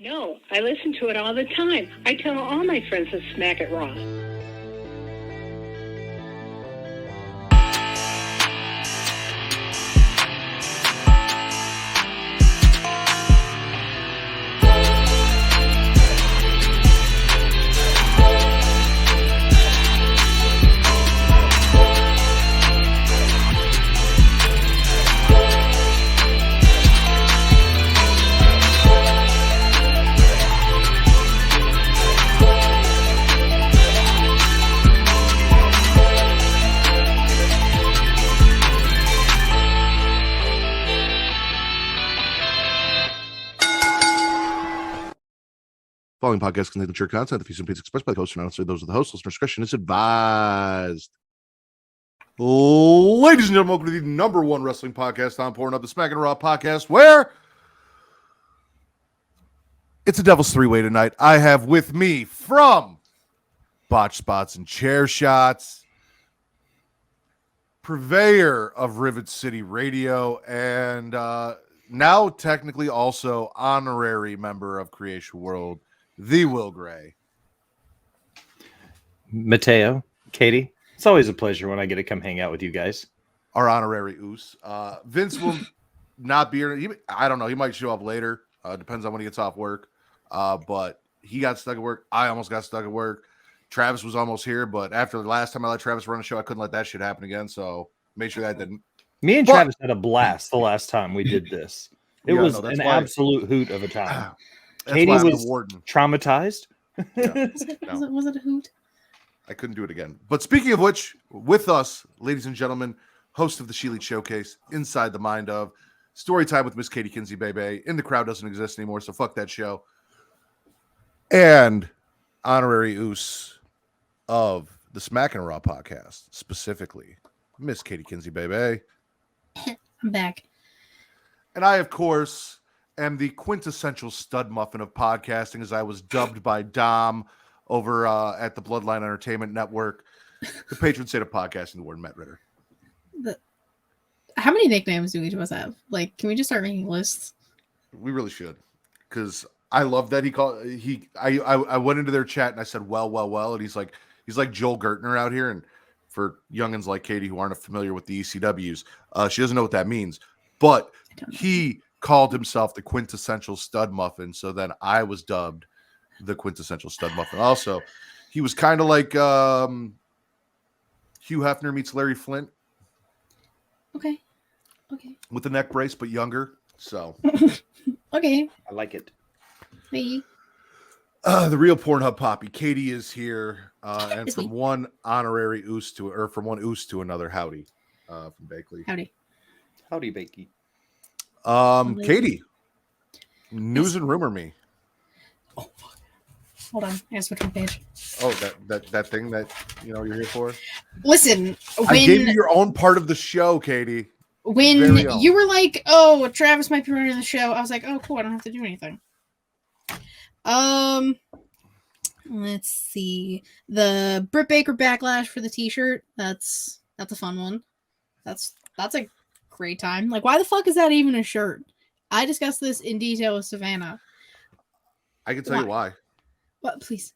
No, I listen to it all the time. I tell all my friends to smack it raw. Following podcast contains mature content. The views and opinions expressed by the host are not necessarily those of the host. Listener discretion is advised. Ladies and gentlemen, welcome to the number one wrestling podcast on Pornhub, the Smackin It Raw Podcast, where it's a Devil's Three-Way tonight. I have with me from Botch Spots and Chair Shots, purveyor of Rivet City Radio, and now technically also honorary member of Creation World, the Will Gray. Mateo, Katie, it's always a pleasure when I get to come hang out with you guys. Our honorary Oos. Vince will not be here. I don't know. He might show up later. Depends on when he gets off work. But he got stuck at work. I almost got stuck at work. Travis was almost here, but after the last time I let Travis run a show, I couldn't let that shit happen again. So make sure that didn't. Me and Travis had a blast the last time we did this. It was an absolute hoot of a time. Katie was Warden. Traumatized. Yeah. Was it a hoot? I couldn't do it again. But speaking of which, with us, ladies and gentlemen, host of the She Elite Showcase, Inside the Mind of, Story Time with Miss Katie Kinzy, baby. In the Crowd doesn't exist anymore, so fuck that show. And honorary Oos of the Smackin It Raw Podcast, specifically, Miss Katie Kinzy, baby. I'm back. And I, of course, am the quintessential stud muffin of podcasting, as I was dubbed by Dom over at the Bloodline Entertainment Network, the patron saint of podcasting, the Warden Matt Ritter. How many nicknames do each of us have? Like, can we just start making lists? We really should, because I love that I went into their chat and I said, well, and he's like Joel Gertner out here. And for youngins like Katie who aren't familiar with the ECWs, she doesn't know what that means. But he called himself the quintessential stud muffin, so then I was dubbed the quintessential stud muffin. Also, he was kind of like Hugh Hefner meets Larry Flint. Okay. With the neck brace, but younger. So Okay. I like it. Hey. The real Pornhub Poppy. Katie is here, and from one honorary Oos from one Oos to another, howdy, from Bakley. Howdy, Bakey. Katie, news and rumor me. Oh, fuck. Hold on, I gotta switch my page. Oh, that thing that you're here for. Listen, I gave you your own part of the show, Katie. When you were like, "Oh, Travis might be running the show," I was like, "Oh, cool, I don't have to do anything." Let's see. The Britt Baker backlash for the T-shirt. That's a fun one. That's a great time. Like, why the fuck is that even a shirt? I discussed this in detail with Savannah. I can tell you why. What, please?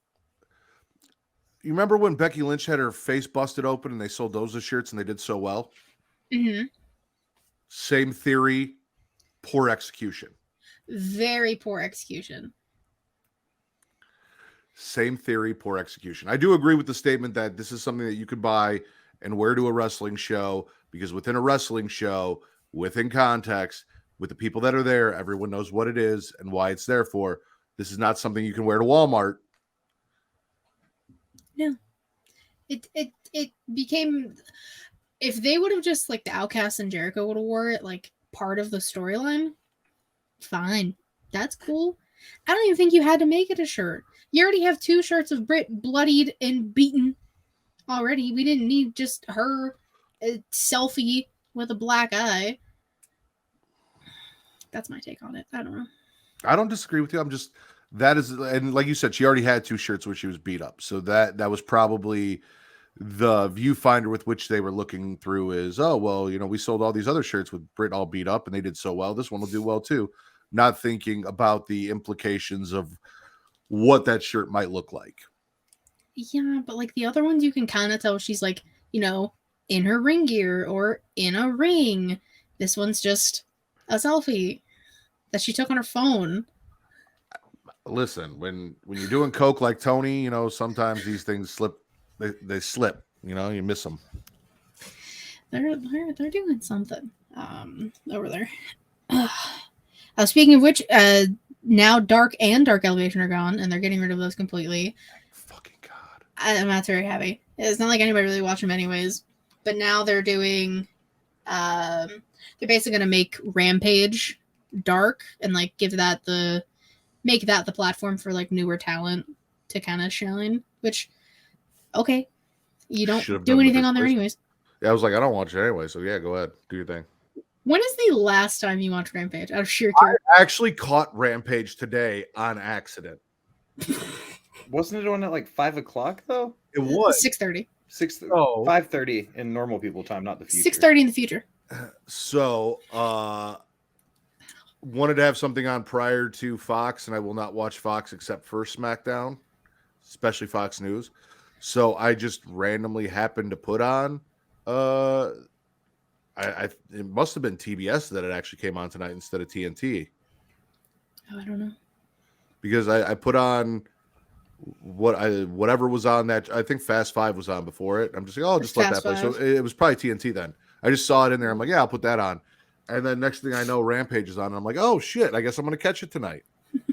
You remember when Becky Lynch had her face busted open and they sold those as shirts and they did so well? Mm-hmm. Same theory, poor execution. Very poor execution. Same theory, poor execution. I do agree with the statement that this is something that you could buy and wear to a wrestling show, because within a wrestling show, within context, with the people that are there, everyone knows what it is and why it's there for. This is not something you can wear to Walmart. No. It became, if they would have just, like, the Outcasts and Jericho would have wore it, like, part of the storyline, fine. That's cool. I don't even think you had to make it a shirt. You already have 2 shirts of Britt bloodied and beaten already. We didn't need just her selfie with a black eye. That's my take on it. I don't know. I don't disagree with you. And like you said, she already had 2 shirts where she was beat up. So that was probably the viewfinder with which they were looking through is, oh, well, we sold all these other shirts with Britt all beat up and they did so well. This one will do well too. not thinking about the implications of what that shirt might look like. Yeah, but like the other ones, you can kind of tell she's like, in her ring gear or in a ring. This one's just a selfie that she took on her phone. Listen, when you're doing coke like Tony, sometimes these things slip. They slip. You miss them. They're doing something over there. Speaking of which, now Dark and Dark Elevation are gone, and they're getting rid of those completely. Fucking God. I'm not very happy. It's not like anybody really watched them anyways. But now they're doing, they're basically going to make Rampage Dark and like make that the platform for like newer talent to kind of shine. Which, okay, you don't do anything on there anyways. Yeah, I was like, I don't watch it anyway, so yeah, go ahead, do your thing. When is the last time you watched Rampage? Out of sheer curiosity. I actually caught Rampage today on accident. Wasn't it on at like 5 o'clock though? It was 6:30. 5:30 in normal people time, not the future. 6:30 in the future. So, wanted to have something on prior to Fox, and I will not watch Fox except for SmackDown, especially Fox News. So I just randomly happened to put on. It must have been TBS that it actually came on tonight instead of TNT. Oh, I don't know. Because I put on whatever was on that. I think Fast 5 was on before it. I'm just like, oh, I'll just let that play. So it was probably TNT then. I just saw it in there. I'm like, yeah, I'll put that on. And then next thing I know, Rampage is on. And I'm like, oh shit, I guess I'm gonna catch it tonight.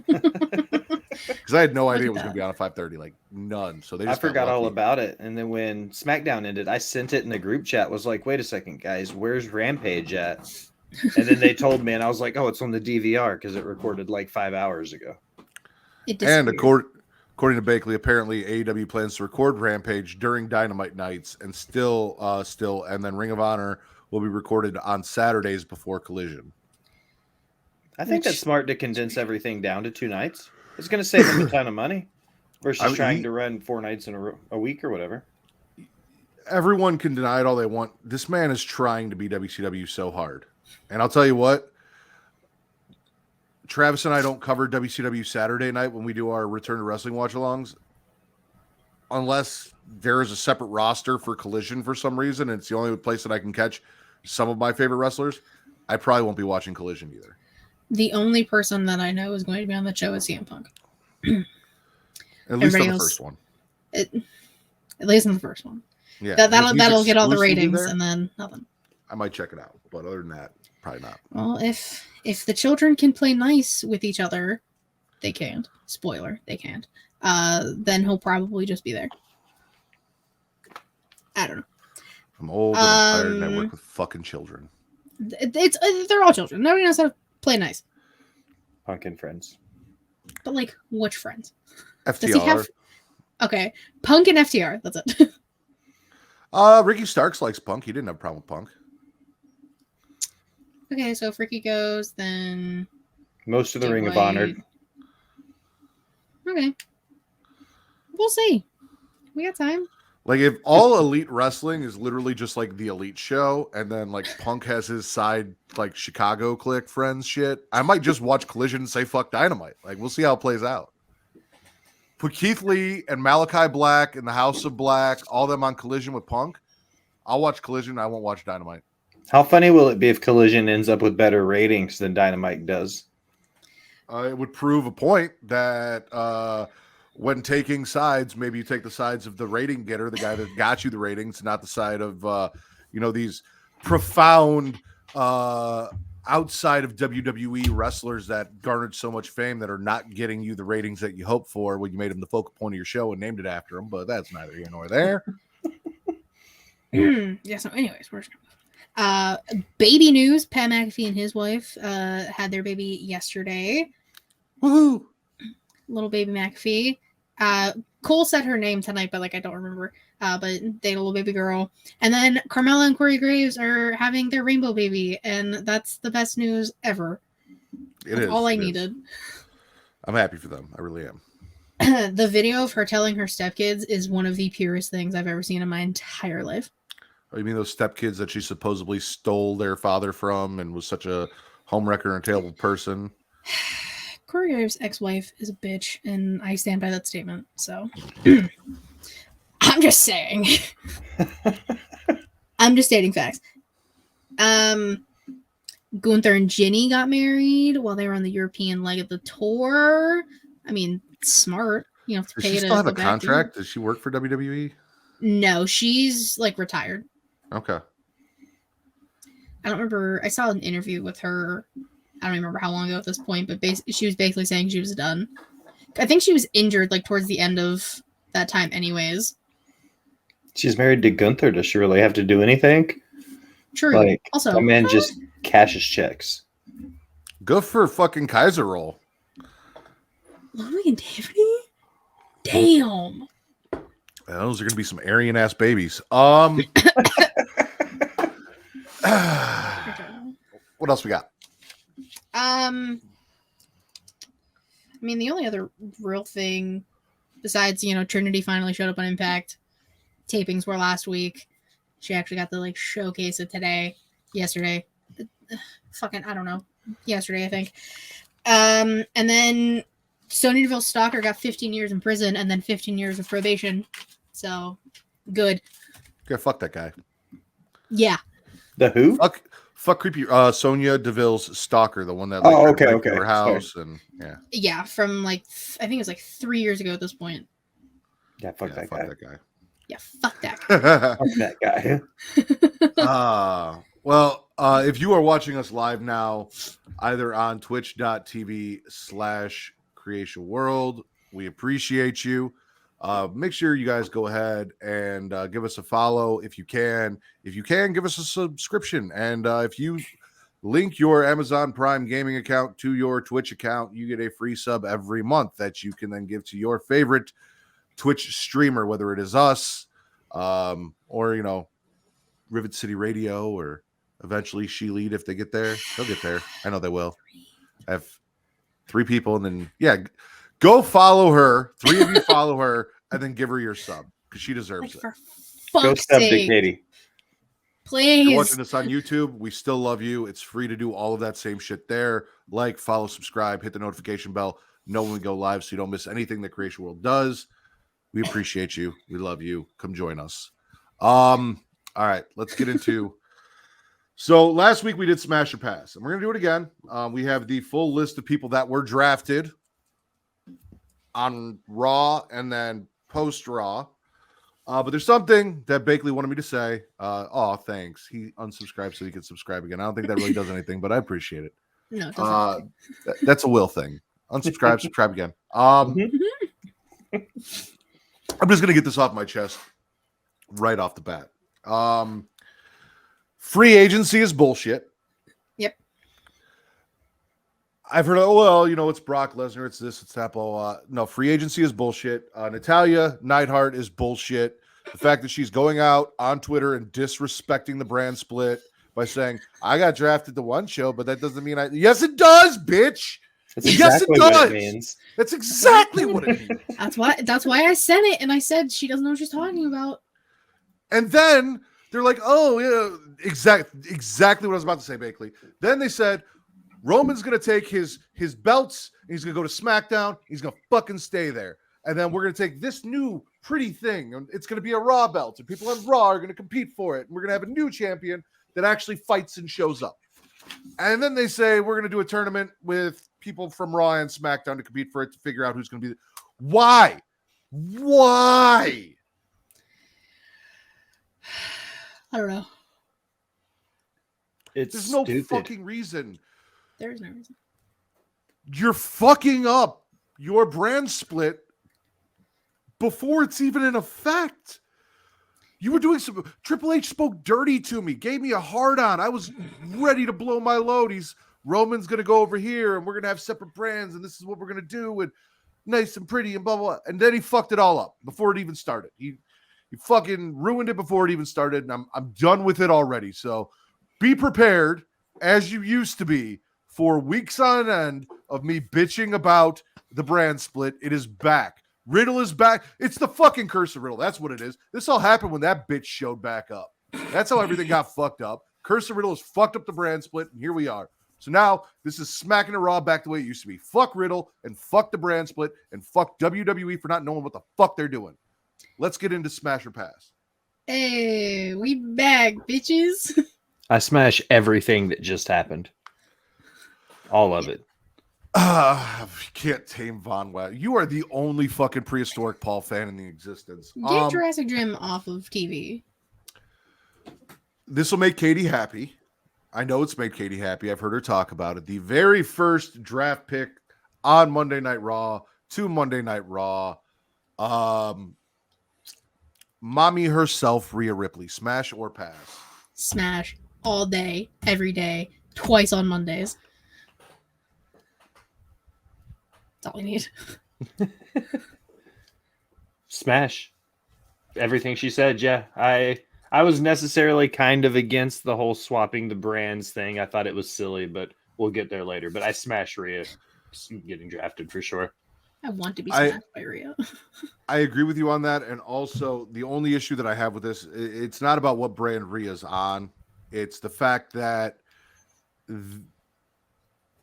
Because I had no idea it was gonna be on at 5:30, like none. So I forgot all about it. And then when SmackDown ended, I sent it in the group chat. Was like, wait a second, guys, where's Rampage at? And then they told me, and I was like, oh, it's on the DVR because it recorded like 5 hours ago. And according to Bakley, apparently AEW plans to record Rampage during Dynamite nights, and and then Ring of Honor will be recorded on Saturdays before Collision. I think that's smart to condense everything down to 2 nights. It's going to save them a ton of money versus trying to run 4 nights in a week or whatever. Everyone can deny it all they want. This man is trying to be WCW so hard. And I'll tell you what, Travis and I don't cover WCW Saturday night when we do our Return to Wrestling watch-alongs unless there is a separate roster for Collision for some reason, and it's the only place that I can catch some of my favorite wrestlers. I probably won't be watching Collision either. The only person that I know is going to be on the show is CM Punk. At least on the first one. At least on the first one. Yeah, that'll get all the ratings and then nothing. I might check it out, but other than that, probably not. Well, if the children can play nice with each other, they can't. Spoiler, they can't. Then he'll probably just be there. I don't know. I'm old and I'm tired and I work with fucking children. They're all children. Nobody knows how to play nice. Punk and friends. But like, which friends? FTR. Does he have... Okay, Punk and FTR. That's it. Ricky Starks likes Punk. He didn't have a problem with Punk. Okay, so if Ricky goes, then most of the Ring of Honor. Okay, we'll see. We got time. Like, if all Elite Wrestling is literally just like the Elite show, and then like Punk has his side like Chicago clique friends shit, I might just watch Collision and say fuck Dynamite. Like, we'll see how it plays out. Put Keith Lee and Malachi Black and the House of Black, all them on Collision with Punk. I'll watch Collision. I won't watch Dynamite. How funny will it be if Collision ends up with better ratings than Dynamite does? It would prove a point that when taking sides, maybe you take the sides of the rating getter, the guy that got you the ratings, not the side of these profound outside of WWE wrestlers that garnered so much fame that are not getting you the ratings that you hoped for when you made them the focal point of your show and named it after them. But that's neither here nor there. Yeah. So, anyways, we're just baby news. Pat McAfee and his wife had their baby yesterday. Woohoo! Little baby McAfee. Cole said her name tonight, but like I don't remember. But they had a little baby girl. And then Carmella and Corey Graves are having their rainbow baby, and that's the best news ever. That's all I needed. I'm happy for them. I really am. The video of her telling her stepkids is one of the purest things I've ever seen in my entire life. Oh, you mean those stepkids that she supposedly stole their father from and was such a homewrecker and terrible person? Corey Graves' ex-wife is a bitch, and I stand by that statement. So I'm just saying. I'm just stating facts. Gunther and Ginny got married while they were on the European leg of the tour. I mean, smart. You don't have to Does pay she to still have go a back contract? Does she work for WWE? No, she's like retired. Okay. I don't remember. I saw an interview with her. I don't remember how long ago at this point, but she was basically saying she was done. I think she was injured like towards the end of that time anyways. She's married to Gunther. Does she really have to do anything? True. Like, Also, that man just cashes checks. Go for fucking Kaiser roll. Ludwig and Tiffany? Damn. Those are gonna be some Aryan ass babies. What else we got? I mean, the only other real thing besides, Trinity finally showed up on Impact. Tapings were last week. She actually got to showcase it yesterday. Fucking, I don't know. Yesterday, I think. And then Sonya Deville Stalker got 15 years in prison and then 15 years of probation. So, good. Okay, fuck that guy. Yeah. The who? Fuck creepy. Sonya Deville's stalker, the one that okay. her house and yeah. Yeah, from I think it was 3 years ago at this point. Yeah, fuck that guy. Yeah, fuck that guy. Fuck that guy. Well, if you are watching us live now, either on twitch.tv/Creation World, we appreciate you. Make sure you guys go ahead and give us a follow if you can. If you can, give us a subscription. And if you link your Amazon Prime gaming account to your Twitch account, you get a free sub every month that you can then give to your favorite Twitch streamer, whether it is us or, Rivet City Radio or eventually She Lead if they get there. They'll get there. I know they will. I have 3 people and then, go follow her. 3 of you follow her and then give her your sub because she deserves it. For Go fuck's sub to sake. Katie. Please. If you're watching this on YouTube, we still love you. It's free to do all of that same shit there. Like, follow, subscribe, hit the notification bell. Know when we go live so you don't miss anything that Creation World does. We appreciate you. We love you. Come join us. All right, let's get into. So last week we did Smash or Pass, and we're gonna do it again. We have the full list of people that were drafted on Raw and then post Raw. But there's something that Bakley wanted me to say. Thanks. He unsubscribed so he could subscribe again. I don't think that really does anything, but I appreciate it. No, it doesn't. That's a will thing. Unsubscribe, subscribe again. I'm just gonna get this off my chest right off the bat. Free agency is bullshit. Yep. I've heard, it's Brock Lesnar, it's this, it's that, blah, blah. No, free agency is bullshit. Natalia Neidhart is bullshit. The fact that she's going out on Twitter and disrespecting the brand split by saying, I got drafted to one show, but that doesn't mean Yes, it does, bitch. That's exactly what it means. That's exactly what it means. That's why I said it, and I said she doesn't know what she's talking about. And then they're like, oh, yeah, exactly what I was about to say, Bakley. Then they said, Roman's going to take his belts, and he's going to go to SmackDown. He's going to fucking stay there. And then we're going to take this new pretty thing, and it's going to be a Raw belt, and people on Raw are going to compete for it. And we're going to have a new champion that actually fights and shows up. And then they say, we're going to do a tournament with people from Raw and SmackDown to compete for it to figure out who's going to be. Why? I don't know. There's no stupid. fucking reason. There is no reason. You're fucking up your brand split before it's even in effect. You were doing some. Triple H spoke dirty to me, gave me a hard on. I was ready to blow my load. Roman's going to go over here and we're going to have separate brands and this is what we're going to do and nice and pretty and blah, blah, blah. And then he fucked it all up before it even started. He fucking ruined it before it even started. And I'm done with it already. So be prepared as you used to be for weeks on end of me bitching about the brand split. It is back. Riddle is back. It's the fucking curse of Riddle. That's what it is. This all happened when that bitch showed back up. That's how everything got fucked up. Curse of Riddle has fucked up the brand split, and here we are. So now this is Smackin It Raw back the way it used to be. Fuck Riddle and fuck the brand split and fuck WWE for not knowing what the fuck they're doing. Let's get into Smash or Pass. Hey, we back, bitches. I smash everything that just happened. All of it. Can't tame Von Wagner. You are the only fucking prehistoric Paul fan in the existence. Get Jurassic Gym off of TV. This will make Katie happy. I know it's made Katie happy. I've heard her talk about it. The very first draft pick on Monday Night Raw to Monday Night Raw. Mommy herself, Rhea Ripley. Smash or pass? Smash all day, every day, twice on Mondays. That's all we need. Smash. Everything she said, yeah. I was necessarily kind of against the whole swapping the brands thing. I thought it was silly, but we'll get there later. But I smash Rhea getting drafted for sure. I want to be smashed by Rhea. I agree with you on that. And also, the only issue that I have with this, it's not about what brand Rhea's on. It's the fact that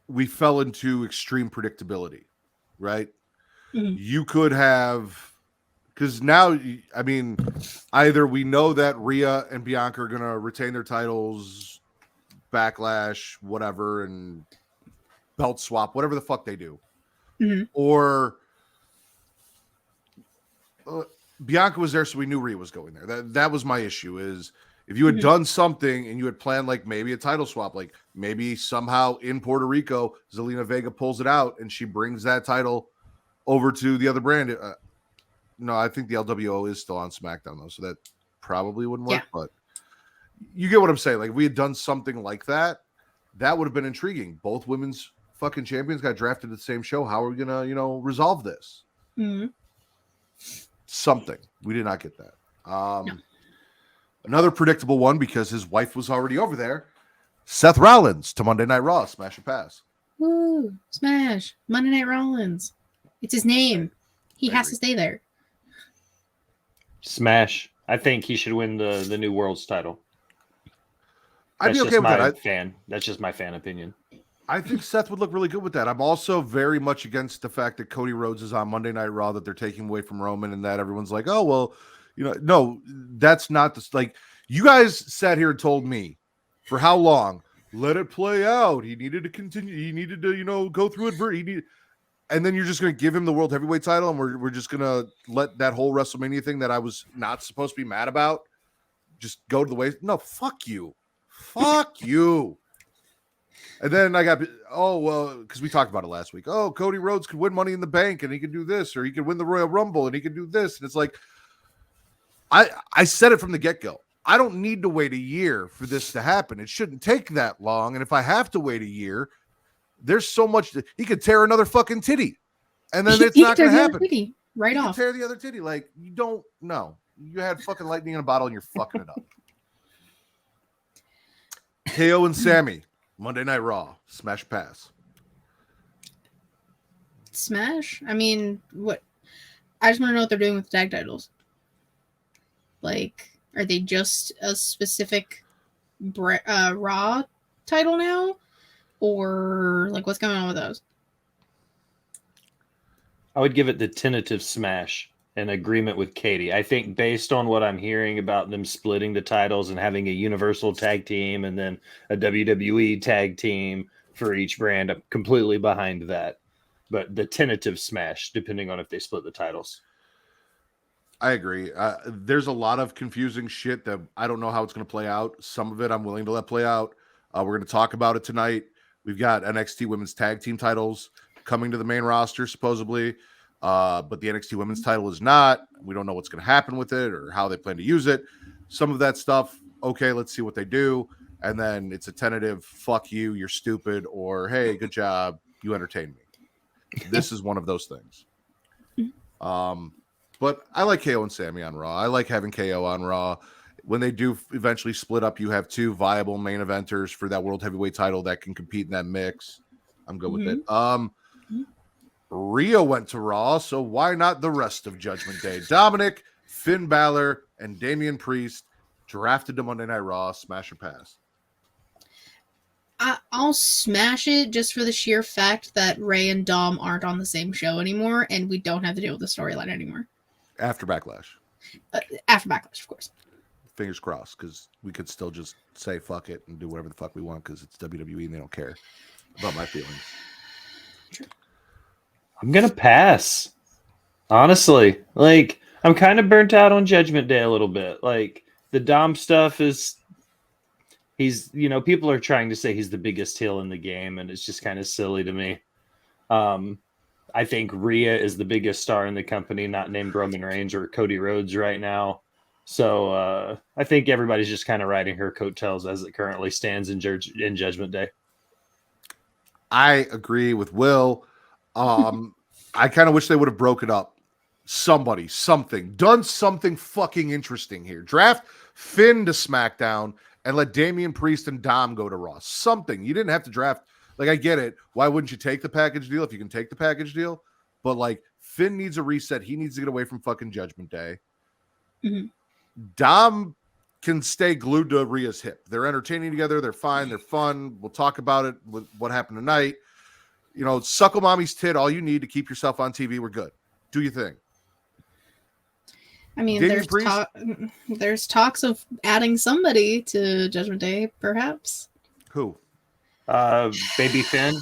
we fell into extreme predictability, right? Mm-hmm. You could have... Because now, I mean, either we know that Rhea and Bianca are going to retain their titles, Backlash, whatever, and belt swap, whatever the fuck they do. Mm-hmm. Or Bianca was there, so we knew Rhea was going there. That was my issue, is if you had done something and you had planned like maybe a title swap, like maybe somehow in Puerto Rico, Zelina Vega pulls it out and she brings that title over to the other brand. No, I think the LWO is still on SmackDown, though, so that probably wouldn't work. Yeah. But you get what I'm saying. Like, if we had done something like that, that would have been intriguing. Both women's fucking champions got drafted at the same show. How are we going to, resolve this? Mm-hmm. Something. We did not get that. No. Another predictable one, because his wife was already over there. Seth Rollins to Monday Night Raw. Smash or pass? Woo! Smash. Monday Night Rollins. It's his name. He has to stay there. Smash. I think he should win the new world's title. I'd be okay with that. That's just my fan opinion. I think Seth would look really good with that. I'm also very much against the fact that Cody Rhodes is on Monday Night Raw, that they're taking away from Roman, and that everyone's like, oh, well, no, that's not the, like, you guys sat here and told me for how long, let it play out. He needed to continue. He needed to, go through it. And then you're just going to give him the World Heavyweight title, and we're just going to let that whole WrestleMania thing that I was not supposed to be mad about just go to the waste. No, fuck you. Fuck you. And then I got, because we talked about it last week. Oh, Cody Rhodes could win Money in the Bank, and he could do this, or he could win the Royal Rumble, and he could do this. And it's like, I said it from the get-go. I don't need to wait a year for this to happen. It shouldn't take that long. And if I have to wait a year, there's so much that he could tear another fucking titty, and then it's not going to happen. Right off. Tear the other titty. Like, you don't know. You had fucking lightning in a bottle and you're fucking it up. KO and Sammy, Monday Night Raw. Smash pass. Smash? I mean, what? I just want to know what they're doing with the tag titles. Like, are they just a specific Raw title now? Or, like, what's going on with those? I would give it the tentative smash, an agreement with Katie. I think based on what I'm hearing about them splitting the titles and having a Universal tag team and then a WWE tag team for each brand, I'm completely behind that. But the tentative smash, depending on if they split the titles. I agree. There's a lot of confusing shit that I don't know how it's going to play out. Some of it I'm willing to let play out. We're going to talk about it tonight. We've got NXT Women's Tag Team titles coming to the main roster, supposedly. But the NXT Women's title is not. We don't know what's going to happen with it or how they plan to use it. Some of that stuff, okay, let's see what they do. And then it's a tentative, fuck you, you're stupid, or hey, good job, you entertained me. This is one of those things. But I like KO and Sammy on Raw. I like having KO on Raw. When they do eventually split up, you have two viable main eventers for that World Heavyweight title that can compete in that mix. I'm good with it. Rhea went to Raw, so why not the rest of Judgment Day? Dominic, Finn Balor, and Damian Priest drafted to Monday Night Raw. Smash or pass? I'll smash it just for the sheer fact that Ray and Dom aren't on the same show anymore, and we don't have to deal with the storyline anymore. After Backlash. After Backlash, of course. Fingers crossed, because we could still just say fuck it and do whatever the fuck we want, because it's WWE and they don't care about my feelings. I'm gonna pass. Honestly, like I'm kind of burnt out on Judgment Day a little bit. Like the Dom stuff is, people are trying to say he's the biggest heel in the game, and it's just kind of silly to me. I think Rhea is the biggest star in the company, not named Roman Reigns or Cody Rhodes right now. So I think everybody's just kind of riding her coattails as it currently stands in Judgment Day. I agree with Will. I kind of wish they would have broke it up. Done something fucking interesting here. Draft Finn to SmackDown and let Damian Priest and Dom go to Raw. Something. You didn't have to draft. Like, I get it. Why wouldn't you take the package deal if you can take the package deal? But, like, Finn needs a reset. He needs to get away from fucking Judgment Day. Mm-hmm. Dom can stay glued to Rhea's hip. They're entertaining together. They're fine. They're fun. We'll talk about it with what happened tonight. Suckle mommy's tit. All you need to keep yourself on TV. We're good. Do your thing. I mean, Damian there's talks of adding somebody to Judgment Day, perhaps. Who? Baby Finn.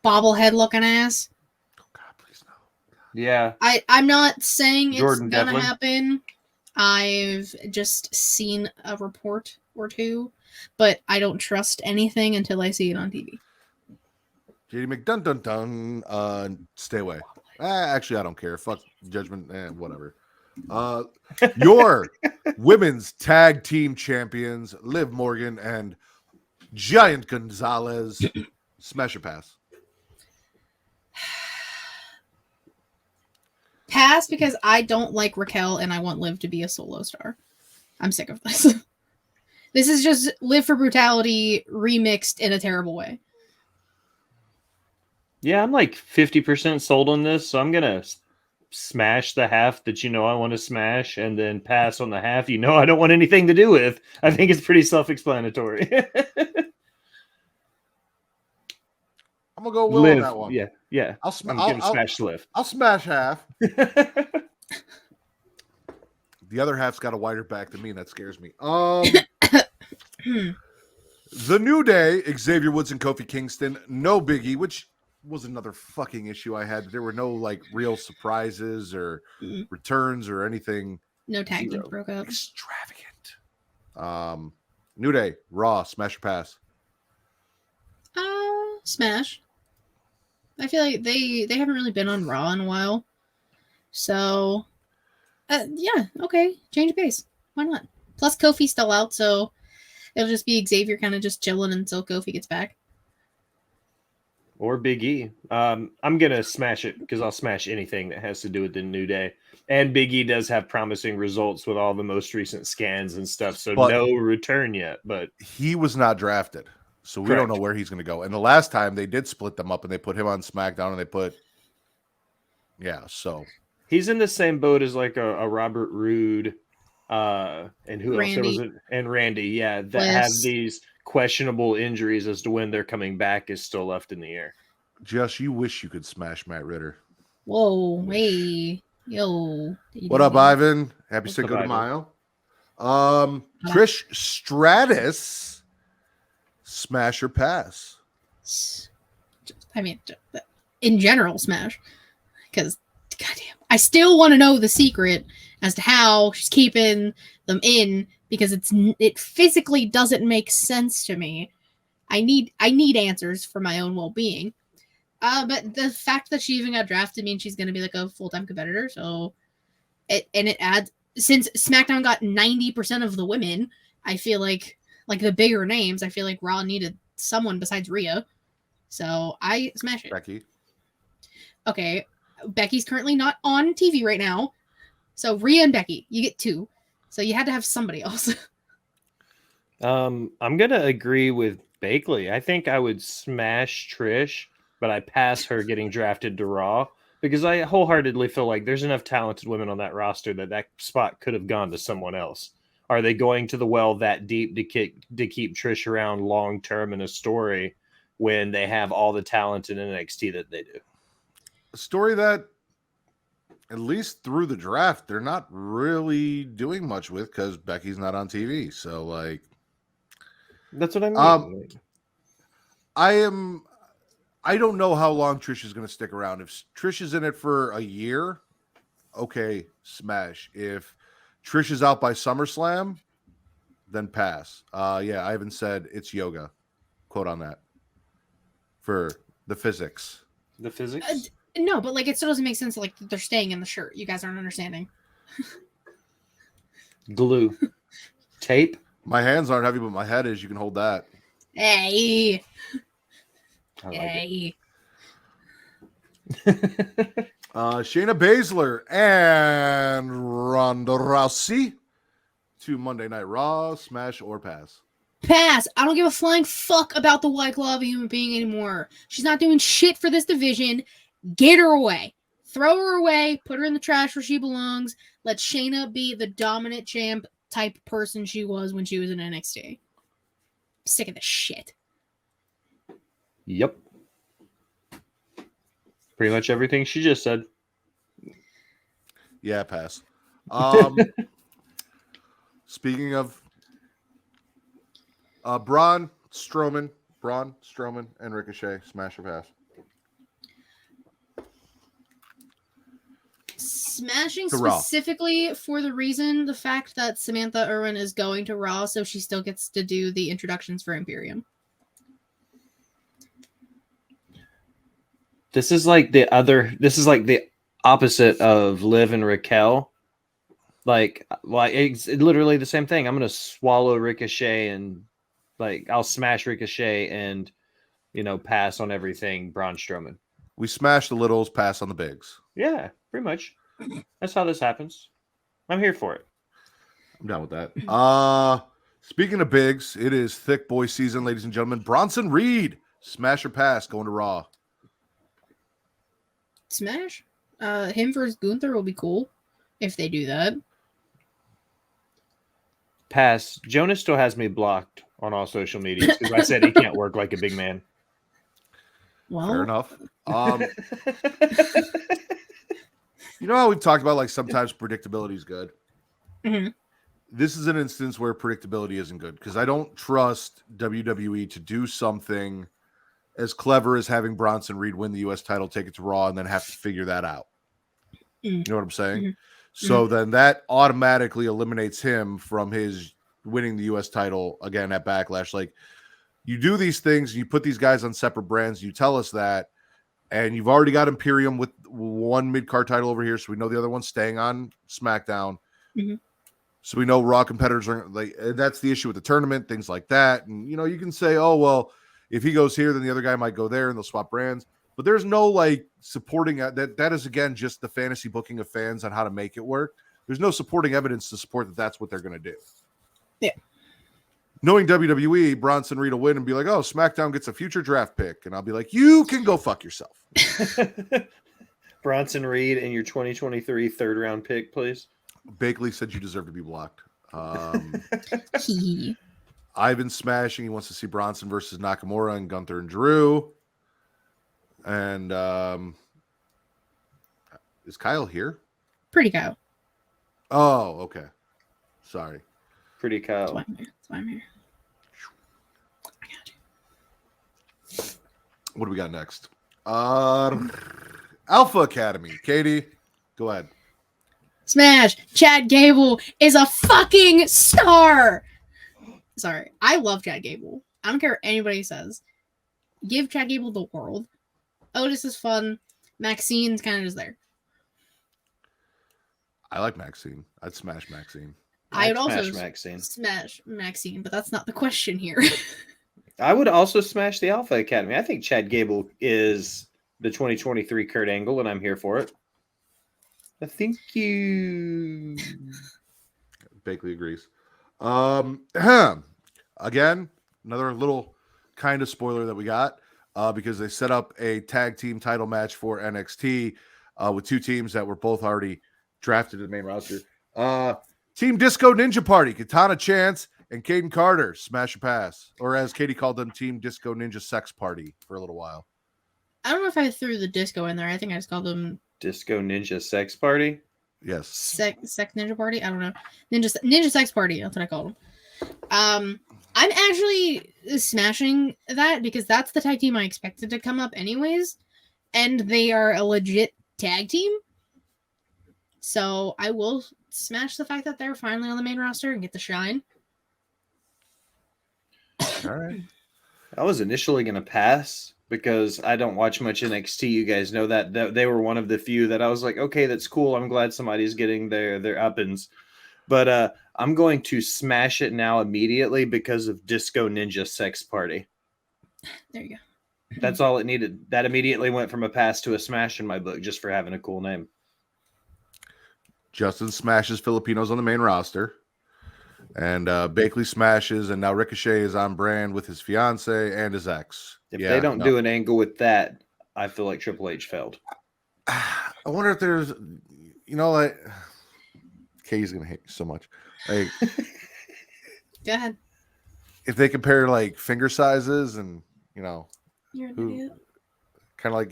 Bobblehead looking ass. Oh God, please no. Yeah. I'm not saying Jordan it's gonna Devlin. happen. I've just seen a report or two, but I don't trust anything until I see it on TV. JD McDun. Stay away. Actually, I don't care. Fuck Judgment. Whatever. Your women's tag team champions, Liv Morgan and Giant Gonzalez. Smash or pass? Pass, because I don't like Raquel and I want Liv to be a solo star. I'm sick of this. This is just Live for Brutality remixed in a terrible way. Yeah, I'm like 50% sold on this, so I'm gonna smash the half that I want to smash, and then pass on the half I don't want anything to do with. I think it's pretty self-explanatory. I'm gonna go Will on that one. Yeah. I'm gonna smash Liv. I'll smash half. The other half's got a wider back than me, and that scares me. The New Day, Xavier Woods and Kofi Kingston, no biggie, which was another fucking issue I had. There were no real surprises or returns or anything. No tag team broke up. Extravagant. New Day, Raw, smash or pass? Smash. I feel like they haven't really been on Raw in a while. So, yeah, okay. Change of pace. Why not? Plus, Kofi's still out, so it'll just be Xavier kind of just chilling until Kofi gets back. Or Big E. I'm going to smash it because I'll smash anything that has to do with the New Day. And Big E does have promising results with all the most recent scans and stuff, so no return yet. But he was not drafted. So we don't know where he's going to go. And the last time they did split them up and they put him on SmackDown and they put, so. He's in the same boat as a Robert Roode and who else? There was and Randy, that have these questionable injuries as to when they're coming back is still left in the air. Just, you wish you could smash Matt Ritter. Whoa, hey, yo. What up, Ivan? Happy Cinco de Mayo. Trish Stratus. Smash or pass? I mean, in general, smash. Because, goddamn, I still want to know the secret as to how she's keeping them in, because it physically doesn't make sense to me. I need answers for my own well-being. But the fact that she even got drafted means she's going to be a full-time competitor. So, it adds, since SmackDown got 90% of the women, I feel like the bigger names, I feel like Raw needed someone besides Rhea. So I smash it. Becky. Okay. Becky's currently not on TV right now. So Rhea and Becky, you get two. So you had to have somebody else. I'm going to agree with Bakley. I think I would smash Trish, but I pass her getting drafted to Raw because I wholeheartedly feel like there's enough talented women on that roster that spot could have gone to someone else. are they going to the well that deep to keep Trish around long term in a story when they have all the talent in NXT that they do? A story that, at least through the draft, they're not really doing much with because Becky's not on TV. So, like, that's what I mean. I don't know how long Trish is going to stick around. If Trish is in it for a year, okay, smash. If Trish is out by SummerSlam, then pass. Yeah, Ivan said it's yoga. Quote on that for the physics. The physics? No, but like it still doesn't make sense. Like they're staying in the shirt. You guys aren't understanding. Glue, tape. My hands aren't heavy, but my head is. You can hold that. Hey. Like hey. Shayna Baszler and Ronda Rousey to Monday Night Raw. Smash or pass? Pass. I don't give a flying fuck about the White Glove human being anymore. She's not doing shit for this division. Get her away. Throw her away. Put her in the trash where she belongs. Let Shayna be the dominant champ type person she was when she was in NXT. Sick of this shit. Yep. Pretty much everything she just said. Yeah, pass. Speaking of Braun Strowman, and Ricochet, smash or pass? Smashing To Raw. specifically for the fact that Samantha Irwin is going to Raw, so she still gets to do the introductions for Imperium. This is like the opposite of Liv and Raquel. Like it's literally the same thing. I'm gonna swallow Ricochet and I'll smash Ricochet and pass on everything Braun Strowman. We smash the littles, pass on the bigs. Yeah, pretty much. That's how this happens. I'm here for it. I'm down with that. Speaking of bigs, it is thick boy season, ladies and gentlemen. Bronson Reed, smash or pass, going to Raw. Smash. Him versus Gunther will be cool if they do that. Pass. Jonas still has me blocked on all social media because I said he can't work like a big man. Well, fair enough. You know how we've talked about sometimes predictability is good. Mm-hmm. This is an instance where predictability isn't good because I don't trust WWE to do something as clever as having Bronson Reed win the U.S. title, take it to Raw, and then have to figure that out. Mm-hmm. You know what I'm saying? Mm-hmm. So then that automatically eliminates him from his winning the U.S. title again at Backlash. You do these things, you put these guys on separate brands, you tell us that, and you've already got Imperium with one mid-card title over here, so we know the other one's staying on SmackDown. Mm-hmm. So we know Raw competitors are that's the issue with the tournament, things like that. And you can say, oh well, if he goes here, then the other guy might go there, and they'll swap brands. But there's no supporting that. That is again just the fantasy booking of fans on how to make it work. There's no supporting evidence to support that that's what they're going to do. Yeah. Knowing WWE, Bronson Reed will win and be like, oh, SmackDown gets a future draft pick. And I'll be like, you can go fuck yourself. Bronson Reed and your 2023 third round pick, please. Bakley said you deserve to be blocked. Ivan's smashing. He wants to see Bronson versus Nakamura and Gunther and Drew. And is Kyle here? Pretty Kyle. Oh, okay. Sorry. Pretty Kyle. That's why I'm here. What do we got next? Alpha Academy. Katie, go ahead. Smash. Chad Gable is a fucking star. Sorry. I love Chad Gable. I don't care what anybody says. Give Chad Gable the world. Otis is fun. Maxine's kind of just there. I like Maxine. I'd smash Maxine. I would also Maxine. smash Maxine, but that's not the question here. I would also smash the Alpha Academy. I think Chad Gable is the 2023 Kurt Angle, and I'm here for it. Thank you. Bakley agrees. Again, another little kind of spoiler that we got because they set up a tag team title match for NXT with two teams that were both already drafted to the main roster. Team Disco Ninja Party, Katana Chance and Caden Carter, smash or pass. Or as Katie called them, Team Disco Ninja Sex Party for a little while. I don't know if I threw the disco in there. I think I just called them Disco Ninja Sex Party. Yes. Sex Ninja Party. I don't know. Ninja Sex Party. That's what I called them. I'm actually smashing that because that's the tag team I expected to come up anyways, and they are a legit tag team. So I will smash the fact that they're finally on the main roster and get the shine. All right. I was initially going to pass because I don't watch much NXT. You guys know that they were one of the few that I was like, okay, that's cool. I'm glad somebody's getting their up-ins. But I'm going to smash it now immediately because of Disco Ninja Sex Party. There you go. That's all it needed. That immediately went from a pass to a smash in my book just for having a cool name. Justin smashes Filipinos on the main roster. And Bakley smashes, and now Ricochet is on brand with his fiance and his ex. If they don't do an angle with that, I feel like Triple H failed. I wonder if there's, like, Kay's going to hate you so much. Like, Go ahead. if they compare, like, finger sizes and, You're an idiot. kind of like,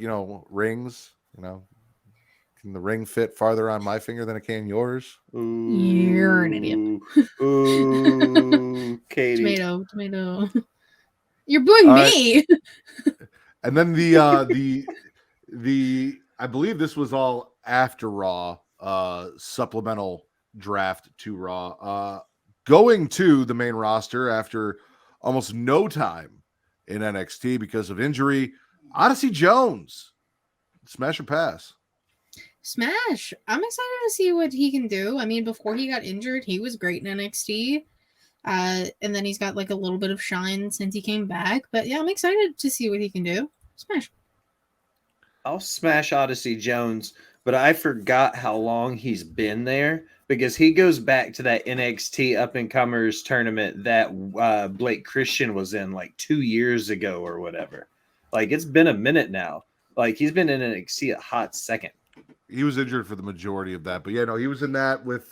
rings, can the ring fit farther on my finger than it can yours? Ooh, You're an idiot. Ooh, Katie. Tomato. You're booing me. And then the I believe this was all after Raw, supplemental draft to Raw. Going to the main roster after almost no time in NXT because of injury, Odyssey Jones. Smash or pass? Smash. I'm excited to see what he can do. I mean, before he got injured, he was great in NXT. And then he's got like a little bit of shine since he came back. But yeah, I'm excited to see what he can do. Smash. I'll smash Odyssey Jones, but I forgot how long he's been there because he goes back to that NXT up-and-comers tournament that Blake Christian was in like 2 years ago or whatever. Like, it's been a minute now. Like, he's been in NXT a hot second. He was injured for the majority of that. But yeah, no, he was in that with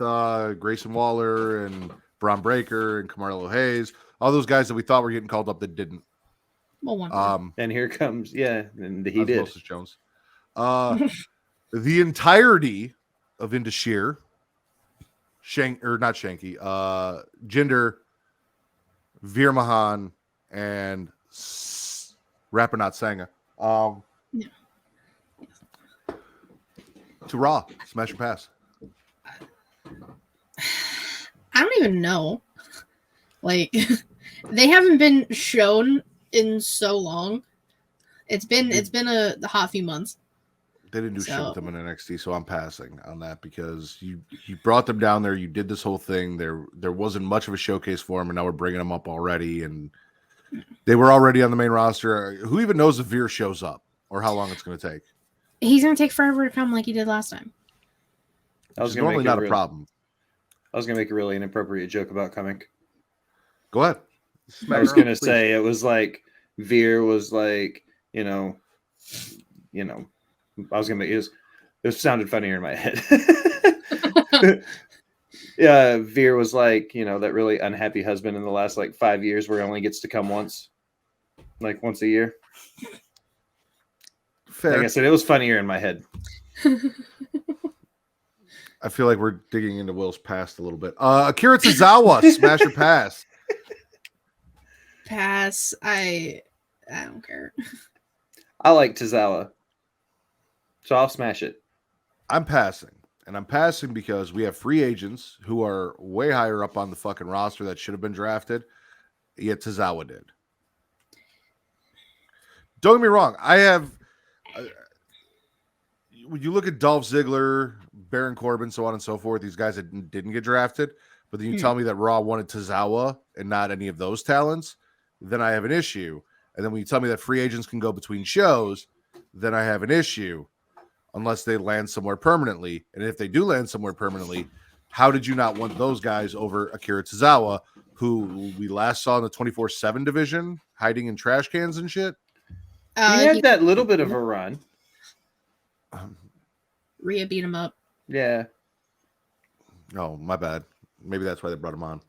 Grayson Waller and Braun Breaker and Carmelo Hayes. All those guys that we thought were getting called up that didn't. Well, one. And here comes, and he did. Moses Jones. The entirety of Indashir, Jinder, Veer Mahan, and Rapanath Sangha. Yeah. To Raw, smash or pass? I don't even know. Like, they haven't been shown in so long. It's been a hot few months. They didn't do shit with them in NXT, so I'm passing on that because you brought them down there. You did this whole thing. There wasn't much of a showcase for them, and now we're bringing them up already. And they were already on the main roster. Who even knows if Veer shows up or how long it's going to take? He's going to take forever to come like he did last time. It's normally not a problem. I was going to make a really inappropriate joke about coming. Go ahead. I was going to say it was like Veer was like, I was going to make it sounded funnier in my head. Yeah, Veer was like, that really unhappy husband in the last like 5 years where he only gets to come once a year. Fair. Like I said, it was funnier in my head. I feel like we're digging into Will's past a little bit. Akira Tozawa, smash or pass? Pass. I don't care. I like Tozawa, so I'll smash it. I'm passing. And I'm passing because we have free agents who are way higher up on the fucking roster that should have been drafted, yet Tozawa did. Don't get me wrong. I have... when you look at Dolph Ziggler, Baron Corbin, so on and so forth, these guys that didn't get drafted, but then you tell me that Raw wanted Tozawa and not any of those talents, then I have an issue. And then when you tell me that free agents can go between shows, then I have an issue unless they land somewhere permanently. And if they do land somewhere permanently, how did you not want those guys over Akira Tozawa, who we last saw in the 24/7 division, hiding in trash cans and shit? He had that little bit of a run. Rhea beat him up. Yeah. Oh, my bad. Maybe that's why they brought him on.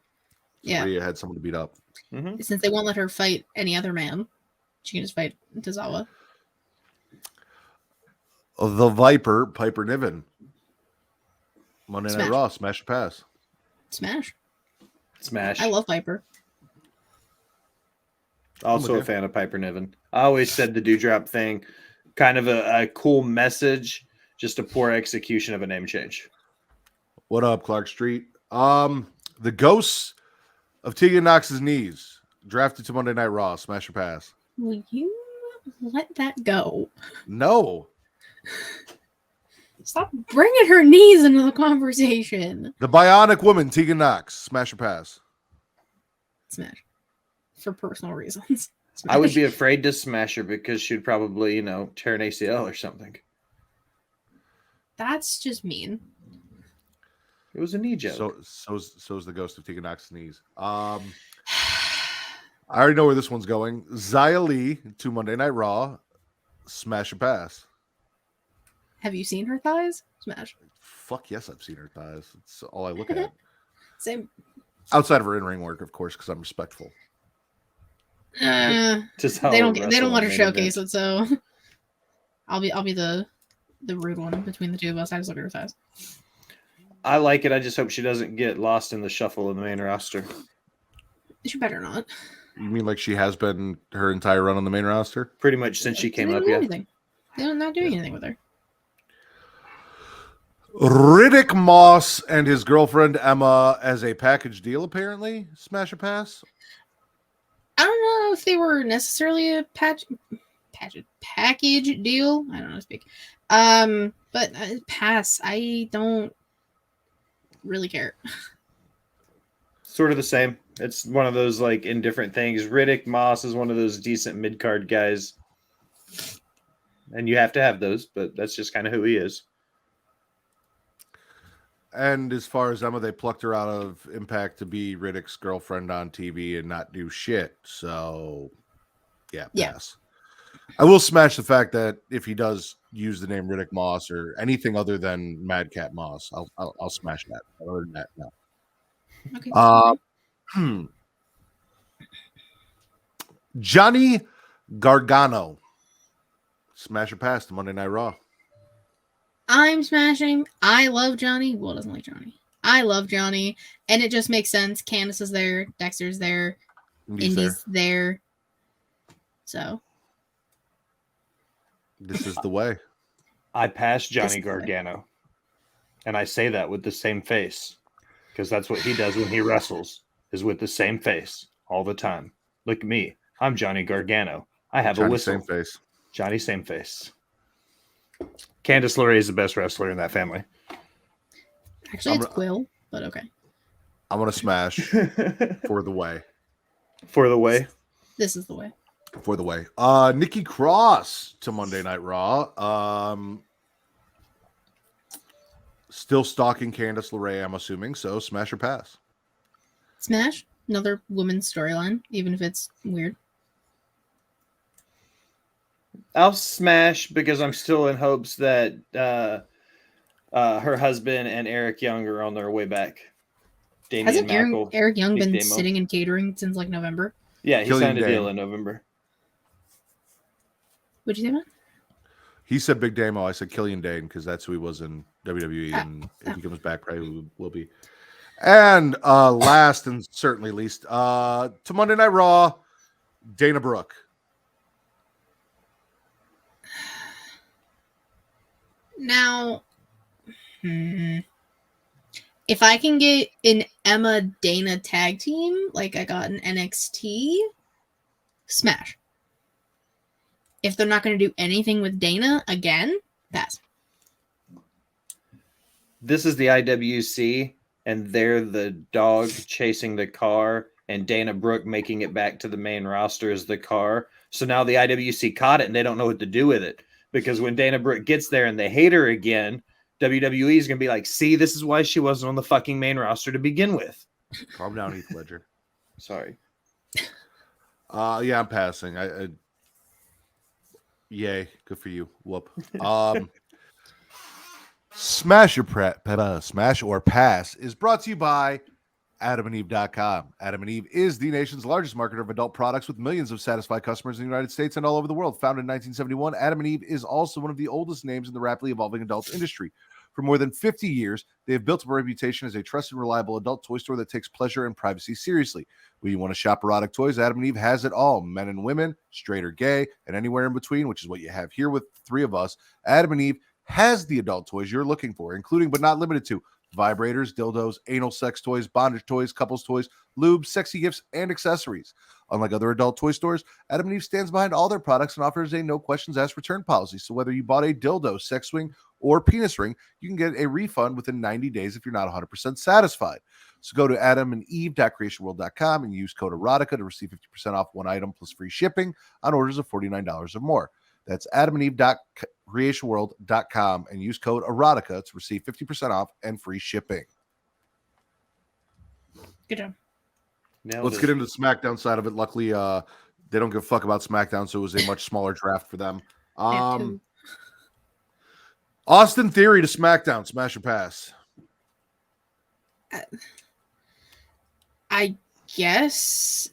Yeah. Rhea had someone to beat up. Mm-hmm. Since they won't let her fight any other man, she can just fight Tozawa. The Viper, Piper Niven. Monday Night Smash. Raw, smash or pass. Smash. Smash. I love Viper. Also Okay. a fan of Piper Niven. I always said the Dewdrop thing, kind of a cool message, just a poor execution of a name change. What up, Clark Street? The ghosts of Tegan Knox's knees drafted to Monday Night Raw, smash or pass. Will you let that go? No. Stop bringing her knees into the conversation. The Bionic Woman, Tegan Knox, smash or pass. Smash. For personal reasons. Smash. I would be afraid to smash her because she'd probably, tear an ACL or something. That's just mean. It was a knee joke. So's the ghost of Tegan Knox's knees. I already know where this one's going. Xia Li to Monday Night Raw, smash or pass. Have you seen her thighs? Smash. Fuck yes, I've seen her thighs. It's all I look at. Same. Outside of her in-ring work, of course, because I'm respectful. Just how They don't wrestle let her main showcase event. it, so I'll be the rude one between the two of us. I just look at her thighs. I like it. I just hope she doesn't get lost in the shuffle in the main roster. She better not. You mean like she has been her entire run on the main roster? Pretty much since she came They up, don't do yeah. anything. They're not doing anything with her. Riddick Moss and his girlfriend Emma as a package deal, apparently. Smash or pass? I don't know if they were necessarily a package deal. I don't know how to speak. But pass. I don't really care. Sort of the same. It's one of those like indifferent things. Riddick Moss is one of those decent mid-card guys. And you have to have those, but that's just kind of who he is. And as far as Emma, they plucked her out of Impact to be Riddick's girlfriend on TV and not do shit. So, yeah, pass. I will smash the fact that if he does use the name Riddick Moss or anything other than Madcap Moss, I'll smash that. Other than that, no. Okay. Johnny Gargano. Smash or pass to Monday Night Raw. I'm smashing. I love Johnny. Well, doesn't like Johnny. I love Johnny, and it just makes sense. Candace is there. Dexter's there. Indy's there. So This is the way. I passed This Johnny is the way. Gargano. And I say that with the same face. Because that's what he does when he wrestles, is with the same face all the time. Look at me. I'm Johnny Gargano. I have a Johnny, whistle. same face. Johnny, same face. Candice LeRae is the best wrestler in that family. actually, it's Quill, but okay. I'm going to smash for the way. For the way. This is the way. For the way. Nikki Cross to Monday Night Raw. Still stalking Candice LeRae, I'm assuming. So smash or pass. Smash. Another women's storyline, even if it's weird. I'll smash because I'm still in hopes that her husband and Eric Young are on their way back. Damian Hasn't Mackel. Eric Young Big been Damo. sitting and catering since like November? Yeah, he Killian signed a deal Dane. in November. What'd you say, man? He said Big Damo. I said Killian Dane because that's who he was in WWE. And if he comes back, probably will be. And last and certainly least, to Monday Night Raw, Dana Brooke. Now, if I can get an Emma Dana tag team like I got in NXT, smash. If they're not going to do anything with Dana again, pass. This is the IWC, and they're the dog chasing the car, and Dana Brooke making it back to the main roster as the car. So now the IWC caught it, and they don't know what to do with it. Because when Dana Brooke gets there and they hate her again, WWE is going to be like, see, this is why she wasn't on the fucking main roster to begin with. Calm down, Heath Ledger. Sorry. Yeah, I'm passing. Yay, good for you. Whoop. Smash or Pass is brought to you by AdamandEve.com. Adam and Eve is the nation's largest marketer of adult products with millions of satisfied customers in the United States and all over the world. Founded in 1971, Adam and Eve is also one of the oldest names in the rapidly evolving adult industry. For more than 50 years, they have built up a reputation as a trusted and reliable adult toy store that takes pleasure and privacy seriously. When you want to shop erotic toys, Adam and Eve has it all. Men and women, straight or gay, and anywhere in between, which is what you have here with three of us. Adam and Eve has the adult toys you're looking for, including but not limited to vibrators, dildos, anal sex toys, bondage toys, couples toys, lube, sexy gifts, and accessories. Unlike other adult toy stores, Adam and Eve stands behind all their products and offers a no questions asked return policy. So whether you bought a dildo, sex swing, or penis ring, you can get a refund within 90 days if you're not 100% satisfied. So go to adamandeve.creationworld.com and use code erotica to receive 50% off one item plus free shipping on orders of $49 or more. That's adamandeve.creationworld.com and use code erotica to receive 50% off and free shipping. Good job. Let's get into the SmackDown side of it. Luckily, they don't give a fuck about SmackDown, so it was a much smaller draft for them. Austin Theory to SmackDown, smash or pass? I guess